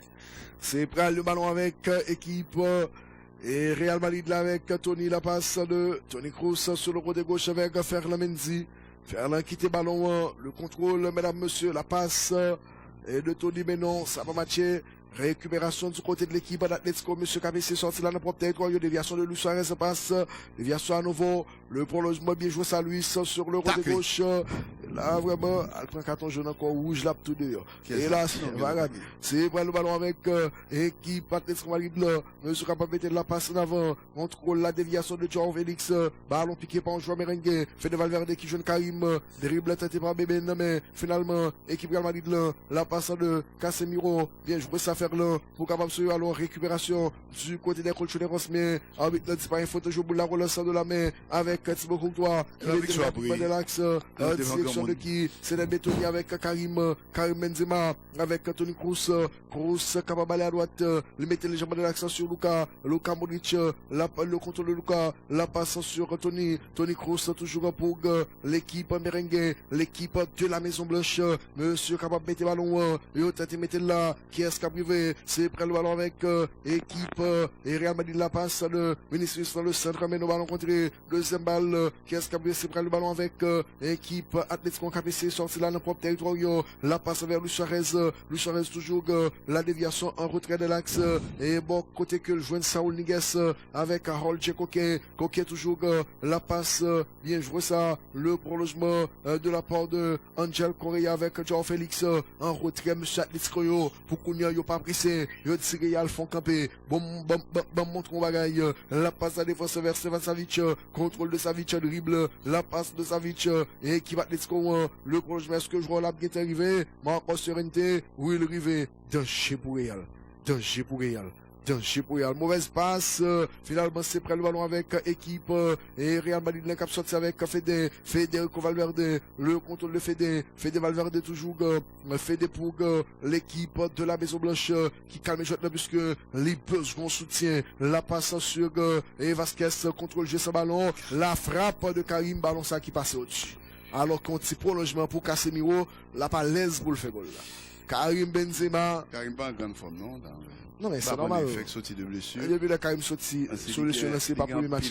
Speaker 1: c'est Pral le ballon avec équipe et Real Madrid là avec Tony, la passe de Tony Kroos sur le côté gauche avec Ferland Mendy. Ferland quitte le ballon, le contrôle, mesdames, messieurs, la passe et de Tony, mais non, ça va matcher. Récupération du côté de l'équipe d'Atletico, monsieur KBC sorti là dans le propre territoire, déviation de Luis Suarez passe, déviation à nouveau, le prolongement bien joué ça Luis sur le côté gauche, là vraiment, elle prend carton jaune encore rouge là tout dehors. Et là, c'est prendre le ballon avec équipe Atletico Madrid là, monsieur capable de mettre la passe en avant, contrôle la déviation de Joao Félix, ballon piqué par un joueur merengue, fait de Valverde qui joue Karim, dribble tenté par Bébé, mais finalement, équipe Real Madrid là, la passe de Casemiro, bien joué ça faire là, pour capable de alors récupération du côté des colchonneros, mais arbitre ne dit pas une faute, joue pour la relance de la main avec Thibaut Courtois,
Speaker 2: la victoire
Speaker 1: de l'axe, direction de qui, c'est le Bétoni avec Karim Benzema, avec Tony Kroos, capable d'aller à droite, le mettre les jambes de l'axe sur Luka Modric, le contrôle de Luka, la passe sur Tony Kroos, toujours pour l'équipe merengue, l'équipe de la Maison Blanche, monsieur capable de mettre le ballon, et au tête mettre là, qui est privé, c'est près le ballon avec équipe et Real Madrid la passe de Vinicius dans le centre, mais le ballon contré, deuxième balle, qui est privé, c'est près le ballon avec équipe Atletico KPC sorti là dans le propre territoire, la passe vers Luis Suarez toujours la déviation en retrait de l'axe, et bon côté que le joint Saúl Níguez avec Harold Coquet toujours la passe, bien joué ça, le prolongement de la part de Angel Correa avec Joao Félix en retrait, monsieur Atletico pour qu'on y a pas pressé, yo tiré al fond campé, bon montre qu'on bagaille, la passe à défense vers Stevan Savic, contrôle de Savic, dribble, la passe de Savic, et qui va Atletico, le prolongement, est-ce que le joueur là bien arrivé, Marcos Llorente, où il arrivé, danger pour Real. Mauvaise passe, finalement c'est près le ballon avec équipe et Real Madrid l'incap sorti avec Federico Valverde, le contrôle de Fede Valverde toujours, Fede pour l'équipe de la Maison Blanche qui calme les puisque les besoins soutien, la passe sur et Vasquez, contrôle jeu ce ballon, la frappe de Karim, ballon ça qui passe au-dessus. Alors qu'on petit prolongement pour Casemiro, la pas l'aise pour le faire goal là. Karim Benzema.
Speaker 2: Karim pas en grande forme, non?
Speaker 1: Non, mais c'est normal.
Speaker 2: Il fait sorti de blessure.
Speaker 1: Depuis le Karim sorti, solution, c'est pas pour le match.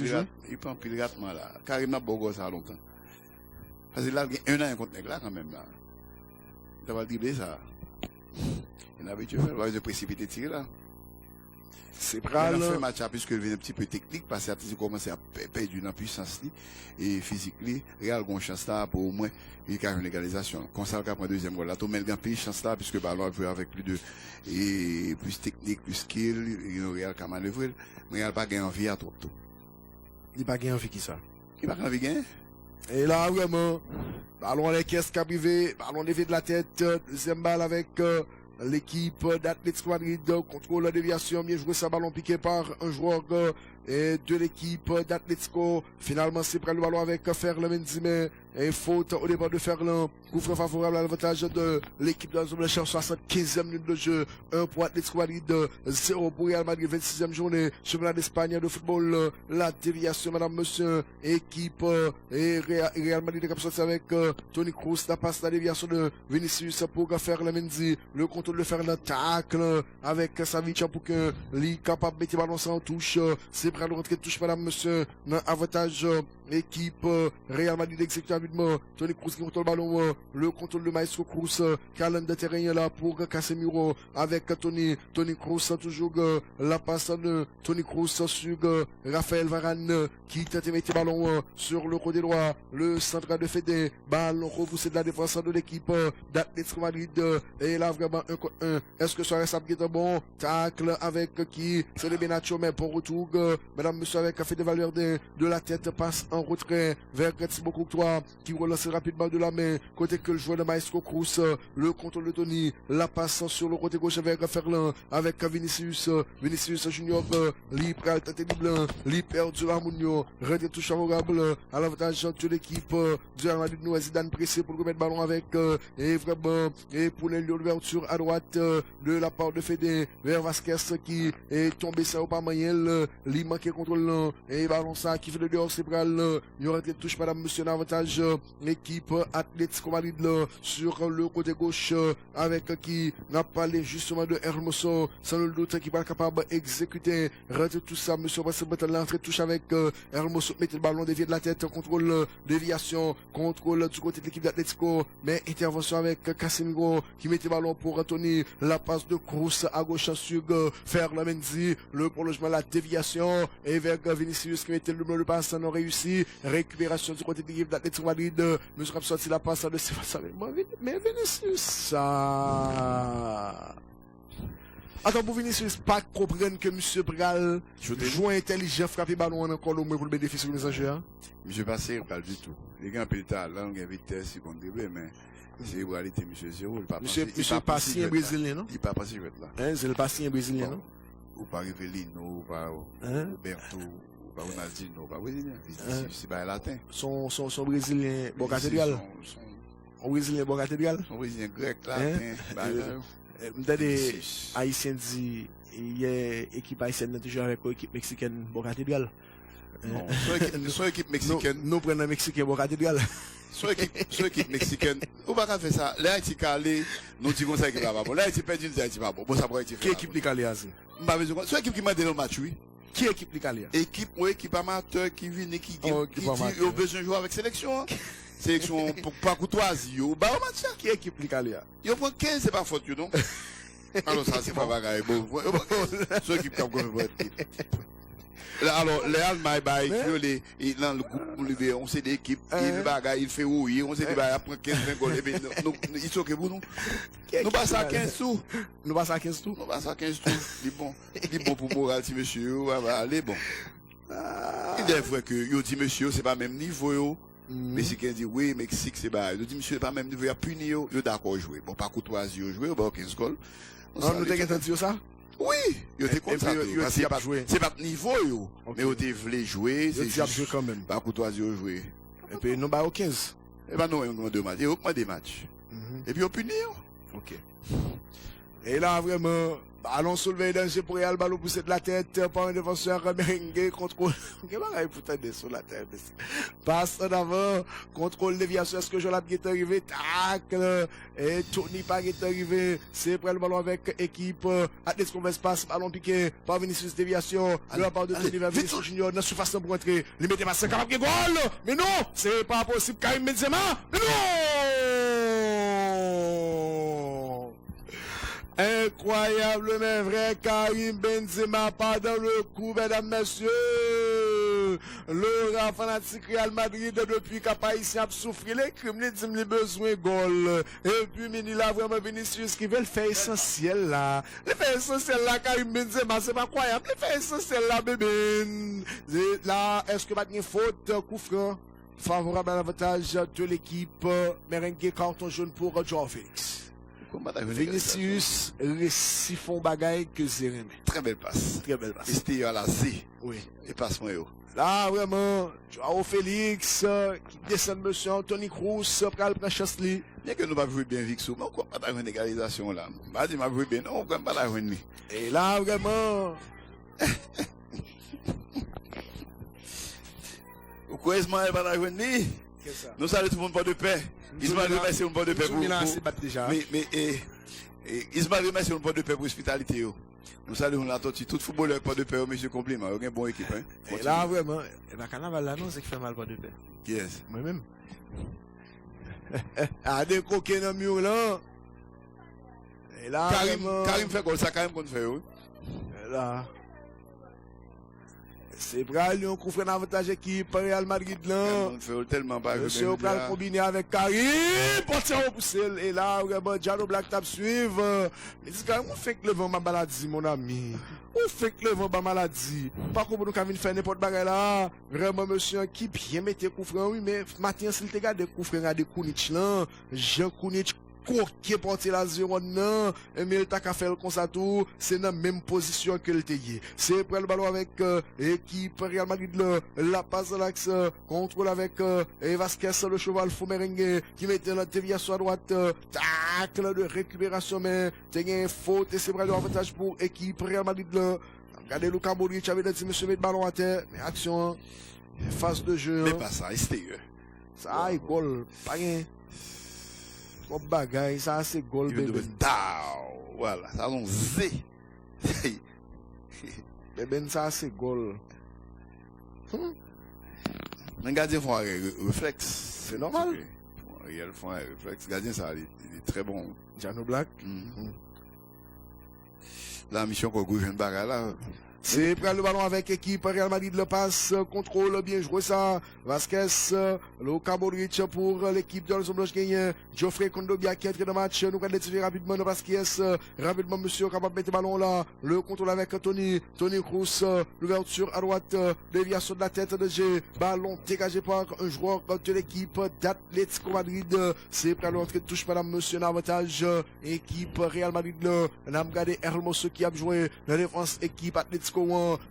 Speaker 2: Il prend pile ratement là. Karim n'a pas beau ça longtemps. Parce que là, il y a un an contre là quand même là. Il va dribbler ça. Il n'a pas tué, il va se précipiter tirer là.
Speaker 1: C'est Pral.
Speaker 2: Il a fait un match puisque il vient un petit peu technique parce que il commence à perdre une puissance et physiquement, Real a une chance là pour au moins il y a une égalisation. Comme ça, après deuxième goal là, tout le monde a une chance là puisque le ballon a joué avec plus technique, plus skill, Real a manœuvré, mais Real n'a pas gagné envie à trop tôt.
Speaker 1: Il n'a pas gagné envie qui ça?
Speaker 2: Il n'a pas envie de gagner.
Speaker 1: Et là, vraiment, ballon à la caisse qui a privé, ballon levé de la tête, deuxième balle avec l'équipe d'Atletico Madrid, contrôle la déviation, bien joué, ça ballon piqué par un joueur de l'équipe d'Atletico. Finalement, c'est près le ballon avec Ferland Mendy, mais et faute au départ de Ferland. Coup franc favorable à l'avantage de l'équipe de la Maison Blanche, 75e minute de jeu. 1 pour Atletico Madrid, 0 pour Real Madrid, 26e journée, championnat d'Espagne de football. La déviation, madame, monsieur, équipe et Real Madrid est sorti avec Tony Kroos, la passe, la déviation de Vinicius pour Ferland Mendy, le contrôle de Ferland, tacle avec Savic pour que lui capable de mettre le ballon sans touche. C'est pour le rentrer touche madame monsieur dans avantage équipe Real Madrid exécute rapidement Toni Kroos qui contrôle le ballon le contrôle de Maestro Kroos calme de terrain là pour Casemiro avec Toni Kroos toujours la passe de Toni Kroos sur Raphaël Varane qui tente de mettre le ballon sur le côté droit le centre de Fede ballon repoussé de la défense de l'équipe d'Atlético Madrid et là vraiment 1 contre 1 est-ce que ça reste bon tacle avec qui c'est le Benacho mais pour retour madame monsieur avec Fede Valverde de la tête passe en retrait vers Thibaut Courtois qui relance rapidement de la main côté que le joueur de Maestro Kroos le contrôle de Toni la passe sur le côté gauche vers Ferland avec Vinicius Junior libre libre perdu Ramunio rete touche favorable à l'avantage de l'équipe du Real Madrid nous Zidane pressé pour remettre ballon avec et vraiment et pour l'ouverture à droite de la part de Fede vers Vasquez qui est tombé ça au pas moyen il manque contrôle et ballon ça qui fait le dehors cérébral il y aura des touches madame monsieur l'avantage l'équipe Atlético Madrid sur le côté gauche avec qui n'a parlé justement de Hermoso sans le doute qui va capable d'exécuter rete tout ça monsieur va se mettre l'entrée touche avec Hermoso mettre le ballon dévié de la tête contrôle déviation contrôle du côté de l'équipe d'Atlético mais intervention avec Casemiro qui met le ballon pour Anthony la passe de Kroos à gauche sur Ferland-Mendy le prolongement la déviation et vers Vinicius qui mettait le numéro de passe non réussi récupération du côté de l'équipe d'Atlético Madrid monsieur a sorti la passe de Sébastien mais Vinicius ça attends pour Vinicius pas comprendre que monsieur Pral joue intelligent frapper ballon encore le moins pour le bénéfice du messager
Speaker 2: monsieur passé pas du tout les gars pétard là on a vitesse il compte mais c'est réalité monsieur zéro
Speaker 1: monsieur patient brésilien non
Speaker 2: il pas passé là
Speaker 1: hein c'est le patient brésilien non
Speaker 2: ou pas Rivelino ou pas Roberto ou pas Ronaldinho ou pas brésilien c'est pas latin
Speaker 1: son brésilien bon cathédrale son brésilien bon cathédrale
Speaker 2: son brésilien grec latin
Speaker 1: des haïtiens dit il y a équipe haïtienne toujours avec l'équipe mexicaine bon cathédrale
Speaker 2: non soit équipe mexicaine
Speaker 1: nous prenons mexicain bon cathédrale
Speaker 2: soit équipe mexicaine ou pas faire ça là Haïti calé nous disons ça qui va pas bon là Haïti perdu Haïti pas bon ça pourrait être
Speaker 1: qui équipe li calé
Speaker 2: pas besoin soit équipe qui m'a donné le match oui
Speaker 1: qui équipe li calé
Speaker 2: équipe amateur qui vient qui dit il a besoin de jouer avec sélection sélection pour pas courtoisie yo ba au match
Speaker 1: qui équipe li calé
Speaker 2: yo prend 15 c'est pas faute non alors ça c'est pas bagarre bon soit équipe qui a alors les Allemands les dans le groupe on sait des équipes il bagaille il fait oui on sait des bagaille après 15-20 goals et ils sont que pour nous nous passe à 15 sous
Speaker 1: nous passe à 15 sous
Speaker 2: nous passe à 15 sous dit bon pour moral si monsieur allez bon il est vrai que yo dit monsieur c'est pas même niveau yo Mexicain dit oui Mexique c'est pas yo dit monsieur pas même niveau il a puni yo d'accord jouer bon pas courtoisie yo jouer bon 15 goals
Speaker 1: on nous t'ai entendu ça
Speaker 2: oui, il était comme ça. C'est pas niveau yo, mais il était voulu jouer, c'est
Speaker 1: juste jouer quand même.
Speaker 2: Pas courtoisie jouer.
Speaker 1: Et puis nous ba au 15.
Speaker 2: Et ben non, on a deux matchs, il augmente des matchs. Et puis on punit.
Speaker 1: OK. Et là vraiment ballon soulevé danger pour Real ballon poussé de la tête par un défenseur merengue contrôle. Qu'est-ce que pour t'aider sur la tête. Passe en avant, contrôle déviation est-ce que Jolat est arrivé tacle et Tony pas est arrivé, c'est près le ballon avec équipe Atlético passe ballon piqué par Vinicius déviation de la part de Tony vers Vinicius Junior dans surface pour entrer, il met pas capable de goal. Mais non, c'est pas possible Karim Benzema. Mais non! Incroyable mais vrai, Karim Benzema pas dans le coup, mesdames, messieurs. Le fanatique Real Madrid depuis qu'Apaïsien a souffert les crimes, les dit besoin de goal. Et puis, il a vraiment Vinicius qui veut le faire essentiel là. Le faire essentiel là, Karim Benzema, c'est pas croyable. Le faire essentiel là, bébé. Là, est-ce que pas de faute, coup franc, favorable à l'avantage de l'équipe, merengue carton jaune pour Joao Félix. Vinicius siphon bagaille que Zérémé.
Speaker 2: Très belle passe.
Speaker 1: Très belle passe.
Speaker 2: Et c'était à la C.
Speaker 1: Oui.
Speaker 2: Et passe-moi yo.
Speaker 1: Là, vraiment, Joao Félix, qui descend monsieur Anthony Kroos, pral prend chasse li.
Speaker 2: Bien que nous pas joué bien Vixou, mais on ne peut pas avoir une égalisation là. Pas dit m'a joué bien, non, on ne peut pas avoir une.
Speaker 1: Et là, vraiment.
Speaker 2: Au quoi Ismaël va avoir une? Nous saluons tout le monde pour de paix. Ismaël remercie le monde de paix pour.
Speaker 1: Mais
Speaker 2: Ismaël remercie le monde de paix pour l'hospitalité. Nous saluons la tortue. Tout footballeur pas de paix, monsieur compliment. Il y a une bonne équipe. Hein?
Speaker 1: Et là, vraiment, la carnaval là, non, c'est qui fait mal pas de paix.
Speaker 2: Qui est-ce?
Speaker 1: Moi-même. Ah, des coquins dans le mur là. Et là,
Speaker 2: Karim fait quoi ça, Karim qu'on fait, oui?
Speaker 1: Et là. C'est Bral, on couvre un avantage équipe Real Madrid là.
Speaker 2: On fait tellement pas.
Speaker 1: Monsieur Bral combiné avec Karim. Portier au poussé. Et là, vraiment, Jano Black tap suivre. Mais dis quand même, on fait que le vent ma maladie, mon ami. On fait que le vent ma maladie. Par contre, nous, quand on fait n'importe quoi là, vraiment, monsieur, qui bien mettait couvre, oui, mais matin, s'il te garde couvre, regarde Kounic là. Jean Kounic. Qui porté la 0 non, mais il t'a qu'à faire comme ça tout, c'est dans la même position que le TY. C'est prendre le ballon avec équipe Real Madrid la passe à l'axe, contrôle avec Vasquez, le cheval fou merengue, qui mettait la déviation à droite, tacle de récupération, mais t'as une faute et c'est vraiment avantage pour équipe Real Madrid Regardez Luka Modric avait dit monsieur met le ballon à terre, mais action, phase de jeu.
Speaker 2: Mais pas ça, extérieur.
Speaker 1: Ça, il goal, pas rien. Bon bagaille, ça c'est goal bébé.
Speaker 2: Voilà, ça on Z.
Speaker 1: Bébé, ça c'est goal.
Speaker 2: Un gardien font un réflexe.
Speaker 1: C'est normal.
Speaker 2: Il font un réflexe. Gardien, ça, il est très bon.
Speaker 1: Jano Black.
Speaker 2: La mission qu'on gouverne bagarre là.
Speaker 1: C'est prendre le ballon avec équipe Real Madrid, le passe, contrôle, bien joué ça. Vasquez, Luka Modric pour l'équipe de l'Ensemble gagnant. Geoffrey Kondogbia qui entre dans le match. Nous allons décider rapidement de Vasquez. Rapidement, monsieur, capable de mettre le ballon là. Le contrôle avec Tony Kroos. L'ouverture à droite. Déviation de la tête de G. Ballon dégagé par un joueur de l'équipe d'Atlético Madrid. C'est prendre l'entrée de touche, madame, monsieur, l'avantage. Équipe Real Madrid. On a regardé Hermoso qui a joué la défense équipe Atlético.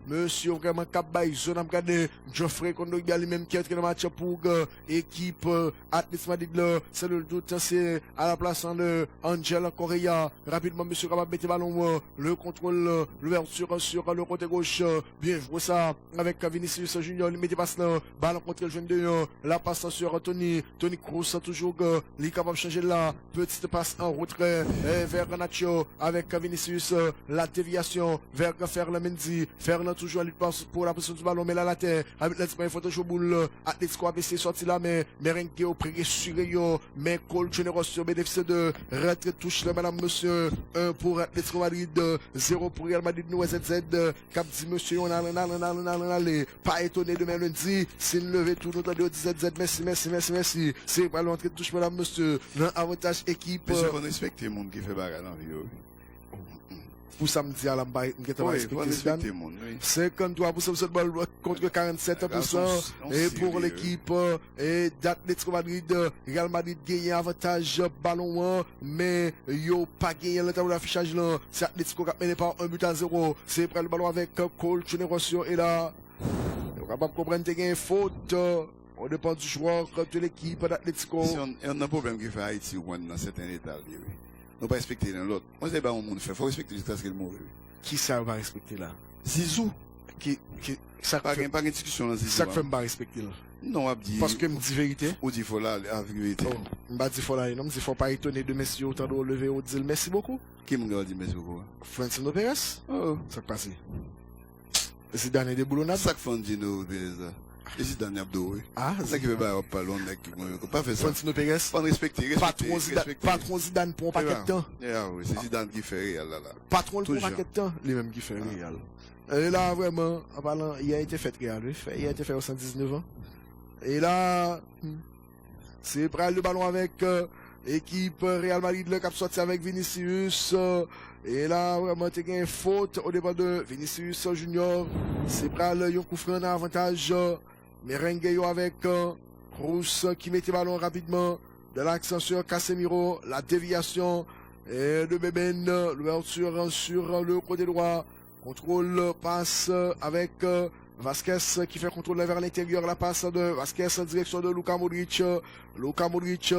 Speaker 1: Monsieur vraiment Kabay, zone regardé Geoffrey Kondogbia lui-même qui est entré dans le match pour équipe Atlético Madrid. C'est le doute, c'est à la place de Angel Correa. Rapidement, monsieur capable de mettre le ballon, le contrôle, l'ouverture sur le côté gauche. Bien joué ça avec Vinicius Junior. Il met des passes là, ballon contre le jeune de la passe sur Tony Kroos, toujours il est capable de changer là. Petite passe en retrait vers Nacho avec Vinicius. La déviation vers Ferland Mendy. Fernand toujours en lutte pour la position du ballon, mais là la terre, avec l'espoir, il faut toujours boule, Atlético a baissé, sorti là, mais Merengue au pré-ressuré, mais Cole Génération bénéficie de retrait touche là, madame, monsieur, 1 pour Atlético Madrid, 0 pour Real Madrid, nous, ZZ, cap dit monsieur, on allez, pas étonné demain lundi, c'est une levée tout, nous, de ZZ, merci, c'est pas l'entrée de touche, madame, monsieur, avantage équipe.
Speaker 2: Monsieur, qu'on respecte le monde qui fait bagarre dans la vidéo.
Speaker 1: Pour samedi à la baille, on
Speaker 2: respecter le monde, oui.
Speaker 1: 53% de balle contre 47%. Et pour l'équipe d'Atlético Madrid, Real Madrid gagne avantage ballon 1, mais yo pas gagné le tableau d'affichage là. C'est Atlético qui a mené par 1-0. C'est prendre le ballon avec Cole Génération et là, on va pas comprendre qu'il y a une faute. On dépend du joueur de l'équipe d'Atlético.
Speaker 2: On a un problème qui fait Haïti dans certains états. Nous pas respecter l'autre. Moi, c'est pas un monde fait. Faut respecter jusqu'à ce qu'il meure.
Speaker 1: Qui ça va respecter là?
Speaker 2: Zizou.
Speaker 1: Ça
Speaker 2: pas une discussion là, Zizou.
Speaker 1: Ça fait pas respecter là.
Speaker 2: Non, Abdi.
Speaker 1: Parce que me dit vérité.
Speaker 2: Ou dit faut là, la vérité.
Speaker 1: Oh, m'a dit faut là, non, me dit faut pas étonner de messieurs autant de lever au dire merci beaucoup.
Speaker 2: Qui m'a dit merci beaucoup?
Speaker 1: Francino Perez. Oh, ça passe. C'est dernier des boulonnades.
Speaker 2: Ça que Francino Perez. Et c'est Daniel Abdo, oui.
Speaker 1: Ah,
Speaker 2: c'est ça qui veut pas loin pas faire ça.
Speaker 1: Francino Perez.
Speaker 2: Pas respecter.
Speaker 1: Patron Zidane pour un paquet de temps.
Speaker 2: Oui, c'est Zidane qui fait Real là.
Speaker 1: Patron pour un paquet de temps, les mêmes qui fait Real. Et là, vraiment, en parlant, il a été fait Real, il a été fait au 119 ans. Et là, c'est prendre le ballon avec équipe Real Madrid, le cap sorti avec Vinicius. Et là, vraiment, il y a une faute au départ de Vinicius Junior. C'est prendre un coup franc avantage. Merengue avec Kroos qui met le ballon rapidement. De l'accent sur Casemiro, la déviation de Beben, l'ouverture sur le côté droit. Contrôle, passe avec Vasquez qui fait contrôle vers l'intérieur. La passe de Vasquez en direction de Luka Modric. Luka Modric,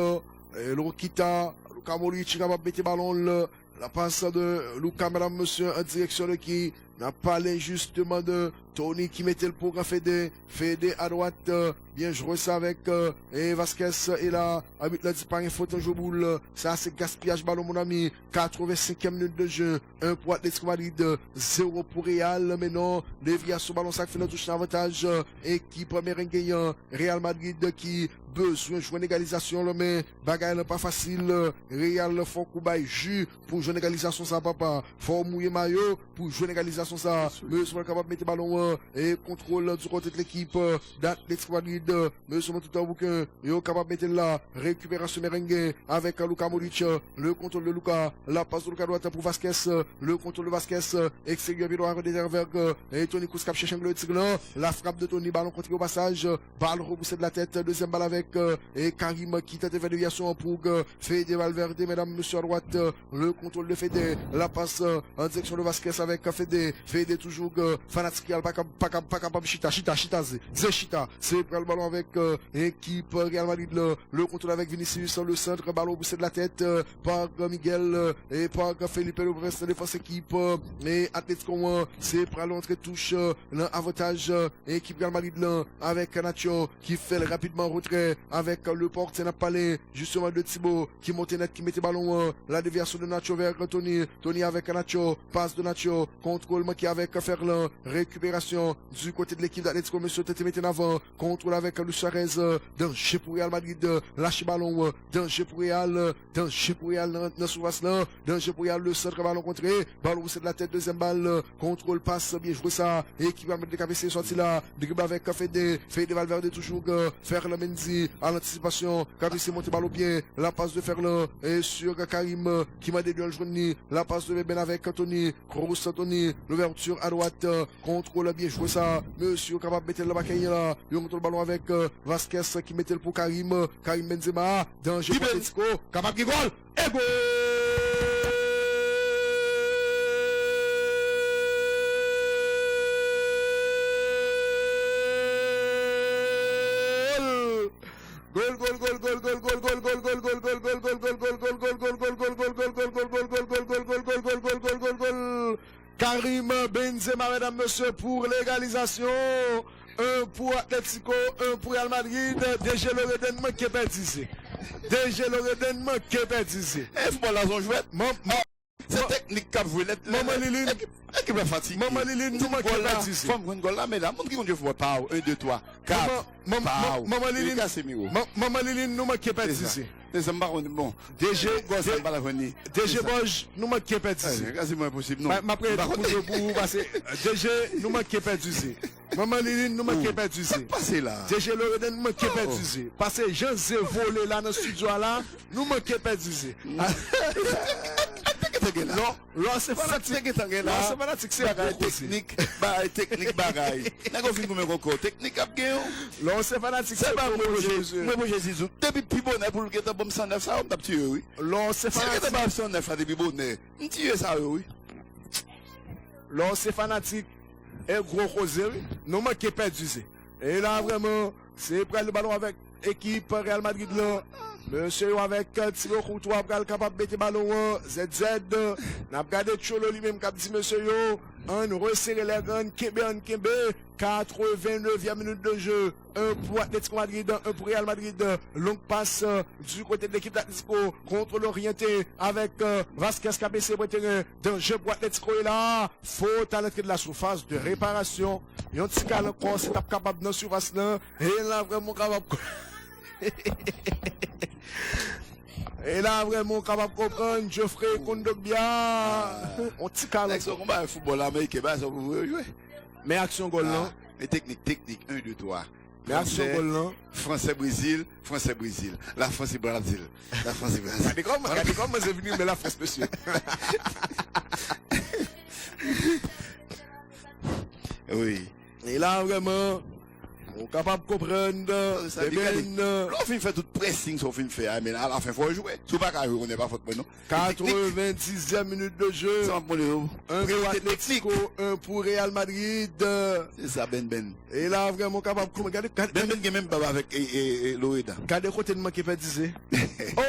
Speaker 1: Lokita. Luka Modric capable de mettre le ballon. La passe de Luka, madame, monsieur, en direction de qui n'a pas l'air justement de Tony qui mettait le programme Fédé à droite, bien joué ça avec et Vasquez et là, arbitre l'a dit par une faute en jeu boule, ça c'est gaspillage ballon mon ami, 85e minute de jeu, 1 pour Atletico Madrid, 0 pour Real, mais non, déviation ballon ça fait le touche d'avantage, équipe merengueyan, Real Madrid qui besoin de jouer une égalisation, mais bagaille n'est pas facile, Real faut coup bail jus pour jouer une égalisation ça papa, faut mouiller maillot pour jouer une égalisation ça, monsieur capable de mettre ballon et contrôle du côté de l'équipe d'Atletico Madrid, monsieur tout en bouquin, il est capable de mettre là, récupération merengue avec Luka Modric, le contrôle de Luka, la passe de Luka droite pour Vasquez, le contrôle de Vasquez, extérieur Bidouard de Derverg, et Tony Kouskap cherche le tigre, la frappe de Tony, ballon contre au passage, balle repoussée de la tête, deuxième balle avec et Karim qui tente de faire déviation pour Fede Valverde, mesdames, messieurs à droite, le contrôle de Fede, la passe en direction de Vasquez avec Fede toujours fanatique, pas capable Chita, c'est pour le ballon avec équipe Real Madrid, le contrôle avec Vinicius, le centre, ballon poussé de la tête par Miguel et par Felipe Lopez, défense équipe et Atletico, c'est pour l'entrée touche l'avantage équipe Real Madrid avec Nacho qui fait rapidement retrait avec le portier Napalé justement de Thibaut qui montait net, qui mettait ballon, la déviation de Nacho vers Tony avec Nacho, passe de Nacho, contrôle qui avec Ferland, récupération du côté de l'équipe d'Atletico, monsieur Tete mettait en avant, contrôle avec Luis Suarez, danger pour Real Madrid, lâche ballon, danger pour Real dans surface là, danger pour Real, le centre ballon contré, ballon c'est de la tête, deuxième balle, contrôle passe, bien joué ça, équipe va mettre des KPC sorti là, dribble avec Fede Valverde toujours, Ferland Mendy à l'anticipation, KPC monte balle au pied, la passe de Ferland et sur Karim qui m'a déduit le journée, la passe de Ben avec Tony, Kroos Tony, l'ouverture à droite, contrôle bien joué ça, monsieur capable de mettre le bacaille là, il monte le ballon avec Vasquez qui mettait le pour Karim Benzema, danger pour Atletico, capable de goal, et goal! Karim Benzema, mesdames, messieurs, pour l'égalisation. 1 pour Atletico, 1 pour Real Madrid. DG Loredenne qui est perdu. DG Loredenne qui est perdu.
Speaker 2: Et football là, on joue. C'est technique qu'a joué.
Speaker 1: Maman Liline.
Speaker 2: Équipe est fatiguée.
Speaker 1: Maman Liline, nous qui est perdu.
Speaker 2: Femme, goal là, mais là, mon qui on joue football. Pau, 1, 2, 3, 4.
Speaker 1: Maman Liline. Maman Liline, nous qui est perdu.
Speaker 2: C'est bon. DG
Speaker 1: Boj, nous qui est perdu.
Speaker 2: C'est quasiment impossible. Non.
Speaker 1: Ma prière pour vous passer. DG, nous qui est perdu. Maman Liline, nous qui est perdu.
Speaker 2: Passez là.
Speaker 1: DG Loredenne, nous qui est perdu. Parce que Jean-Zé volé là dans le studio là, nous qui est perdu. Non, c'est fanatique. Non, c'est fanatique, c'est bagaille.
Speaker 2: Technique, bagaille. N'a pas fini comme un technique à bien.
Speaker 1: Non, c'est fanatique,
Speaker 2: c'est pas moi, Jésus. Depuis plus bonheur pour le ghetto bombe 109, ça, on a tué, oui.
Speaker 1: Non, c'est fanatique.
Speaker 2: C'est pas 109 là, depuis bonheur. On tue ça, oui.
Speaker 1: Non, c'est fanatique. Et gros causé, oui. Nous, qui est perdu. Et là, vraiment, c'est prendre le ballon avec équipe Real Madrid là. Monsieur avec Thibaut Courtois capable de mettre ballon ZZ. N'a regardé Cholo lui-même qui a dit monsieur yo, on resserre les rangs Kembe 89e minute de jeu. 1 pour Atletico Madrid, 1 pour Real Madrid. Longue passe du côté de l'équipe d'Atletico. Contrôle orienté avec Vasquez KPC pour terrain. Danger pour Atletico est là. Faute à l'entrée de la surface de réparation. Et un petit cas encore, c'est capable de la surface là. Et là vraiment capable. Et là, vraiment, capable de comprendre, Geoffrey Kondogbia, on t'y calme.
Speaker 2: C'est un football américain, ça vous jouer.
Speaker 1: Mais action goal, non?
Speaker 2: Et technique, 1, 2, 3.
Speaker 1: Mais action goal, non?
Speaker 2: France-Brésil. La France et Brésil.
Speaker 1: Regardez comment c'est venu, mais la France, monsieur.
Speaker 2: Oui.
Speaker 1: Et là, vraiment, on est capable de comprendre.
Speaker 2: On fait tout pressing, on fait, mais à la fin, il faut jouer. Si vous ne jouez, on n'est pas faute, non?
Speaker 1: 90e minute de jeu. 1 pour Atletico, 1 pour Real Madrid.
Speaker 2: C'est ça, Ben.
Speaker 1: Et là, vraiment capable de comprendre.
Speaker 2: Ben qui est même pas avec Loïda.
Speaker 1: Regardez côté de moi qui est perdu. Oh!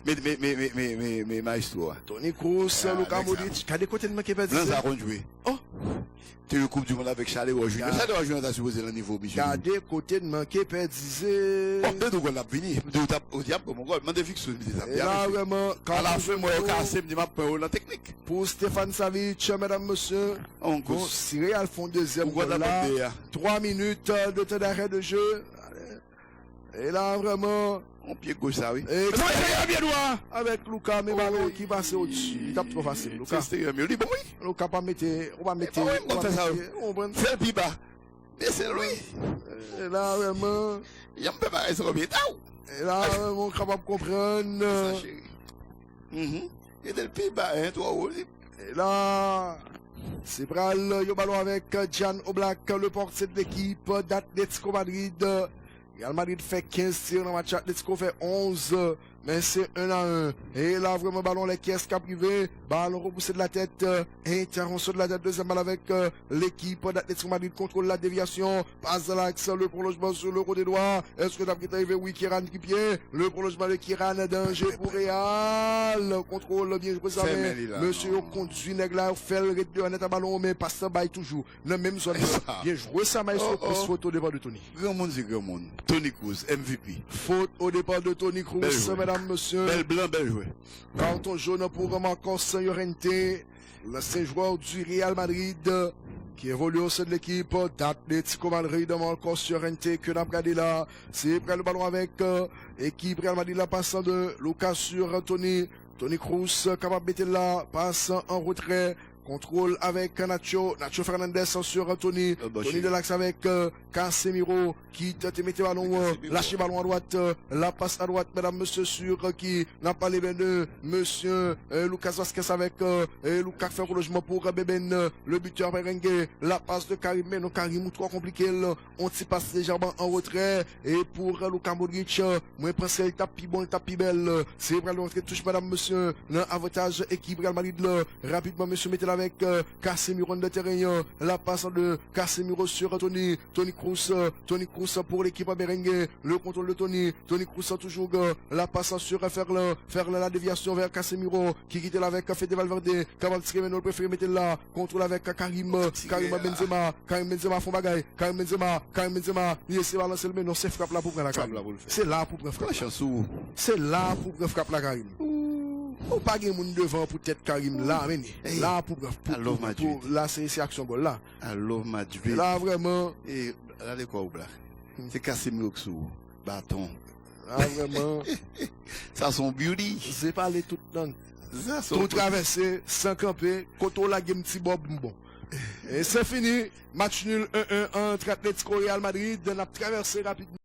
Speaker 2: Mais maestro.
Speaker 1: Toni Kroos, Luka Modric, qu'a des côtés de manquer perdre.
Speaker 2: Là, ça a joué.
Speaker 1: Oh!
Speaker 2: Tu es Coupe du Monde avec Charles Junior. Charles Junior a supposé le niveau, monsieur.
Speaker 1: Qu'a des côtés de manquer perdre.
Speaker 2: Oh, peut-être qu'on l'a fini. Au diable, mon gars, demandez fixe.
Speaker 1: Et là, vraiment,
Speaker 2: à la fin, moi, je casse, je m'a pas la technique.
Speaker 1: Pour Stéphane Savic, mesdames, messieurs. Bon, si Real font deuxième goal là, 3 minutes de temps d'arrêt de jeu. Et là, vraiment.
Speaker 2: On pied gauche, ça, oui.
Speaker 1: Et bien droit avec Luka, mais ballon qui passe au-dessus. Il tape trop facile, Luka.
Speaker 2: C'est bon, oui.
Speaker 1: Luka, on va mettre.
Speaker 2: On fait ça. Fais le piba. Mais c'est lui.
Speaker 1: Et là, vraiment.
Speaker 2: Il y a un peu pareil sur le pied.
Speaker 1: Et là, on est capable de comprendre.
Speaker 2: Et le piba, hein, toi, aussi.
Speaker 1: Et là. C'est Pral, le ballon avec Jan Oblak, le portier de l'équipe d'Atlético Madrid. Real Madrid fait 15 tirs dans le match, Atlético fait 11, mais c'est 1-1. Et là, vraiment, ballon, les caisses qu'a privé, ballon repoussé de la tête, intervention de la tête, deuxième balle avec l'équipe d'Atlético Madrid, contrôle la déviation, passe à l'axe, le prolongement sur le côté droit. Est-ce que t'as arrivé? Oui, Kiran qui pied, le prolongement de Kiran, danger pour Real, contrôle bien joué ça, mais monsieur conduit, Negla, fait le rythme, on est à ballon, mais passe ça, baille toujours. Non, même zone, bien joué ça, mais il faut photo au départ de Tony.
Speaker 2: Grand monde, c'est grand monde. Toni Kroos, MVP.
Speaker 1: Faute au départ de Toni Kroos, mesdames, messieurs.
Speaker 2: Bel blanc, bel joué.
Speaker 1: Carton jaune pour Marcos Llorente, l'ancien joueur du Real Madrid, qui évolue au sein de l'équipe d'Atlético Madrid, Marcos Llorente, que l'on a regardé là. C'est près le ballon avec équipe Real Madrid, la passant de Lucas sur Toni Kroos, capable de mettre là, passe en retrait. Contrôle avec Nacho Fernandez sur Toni de l'axe avec Casemiro qui te mettait ballon, lâche ballon à droite, la passe à droite, mesdames, monsieur, sur qui n'a pas les bien de monsieur Lucas Vazquez avec Lucas fait relogement pour Beben, le buteur Berengue, la passe de Karim, mais non, Karim trop compliqué, on s'y passe légèrement en retrait, et pour Luka Modric, moi, pense le tapis bon, le tapis belle, c'est vrai, l'entrée touche, mesdames, monsieur, l'avantage équipe Real Madrid, rapidement, monsieur, mettez avec Casemiro de terrain, la passe de Casemiro sur Toni Kroos pour l'équipe Merengue, le contrôle de Toni Kroos toujours la passe sur faire la déviation vers Casemiro qui quitte là avec Fede Valverde, Kamal Tiremeno préféré mettre là, contrôle avec Karim Benzema font bagaille, Karim Benzema, il essaie de balancer le mais non, c'est frappe là pour prendre la Karim. C'est là pour prendre frappe. C'est là pour prendre frappe la Karim. Ou pas de monde devant pour tête Karim là, mais là pour là c'est action goal là.
Speaker 2: I love Madrid.
Speaker 1: Là vraiment
Speaker 2: et regardez quoi ou là. C'est Casemiro sous bâton.
Speaker 1: Là vraiment
Speaker 2: ça son beauty.
Speaker 1: C'est pas aller tout dans tout traverser sans camper, côté la game petit bob bon. Et c'est fini, match nul 1-1 entre Atlético et Real Madrid, on a traversé rapidement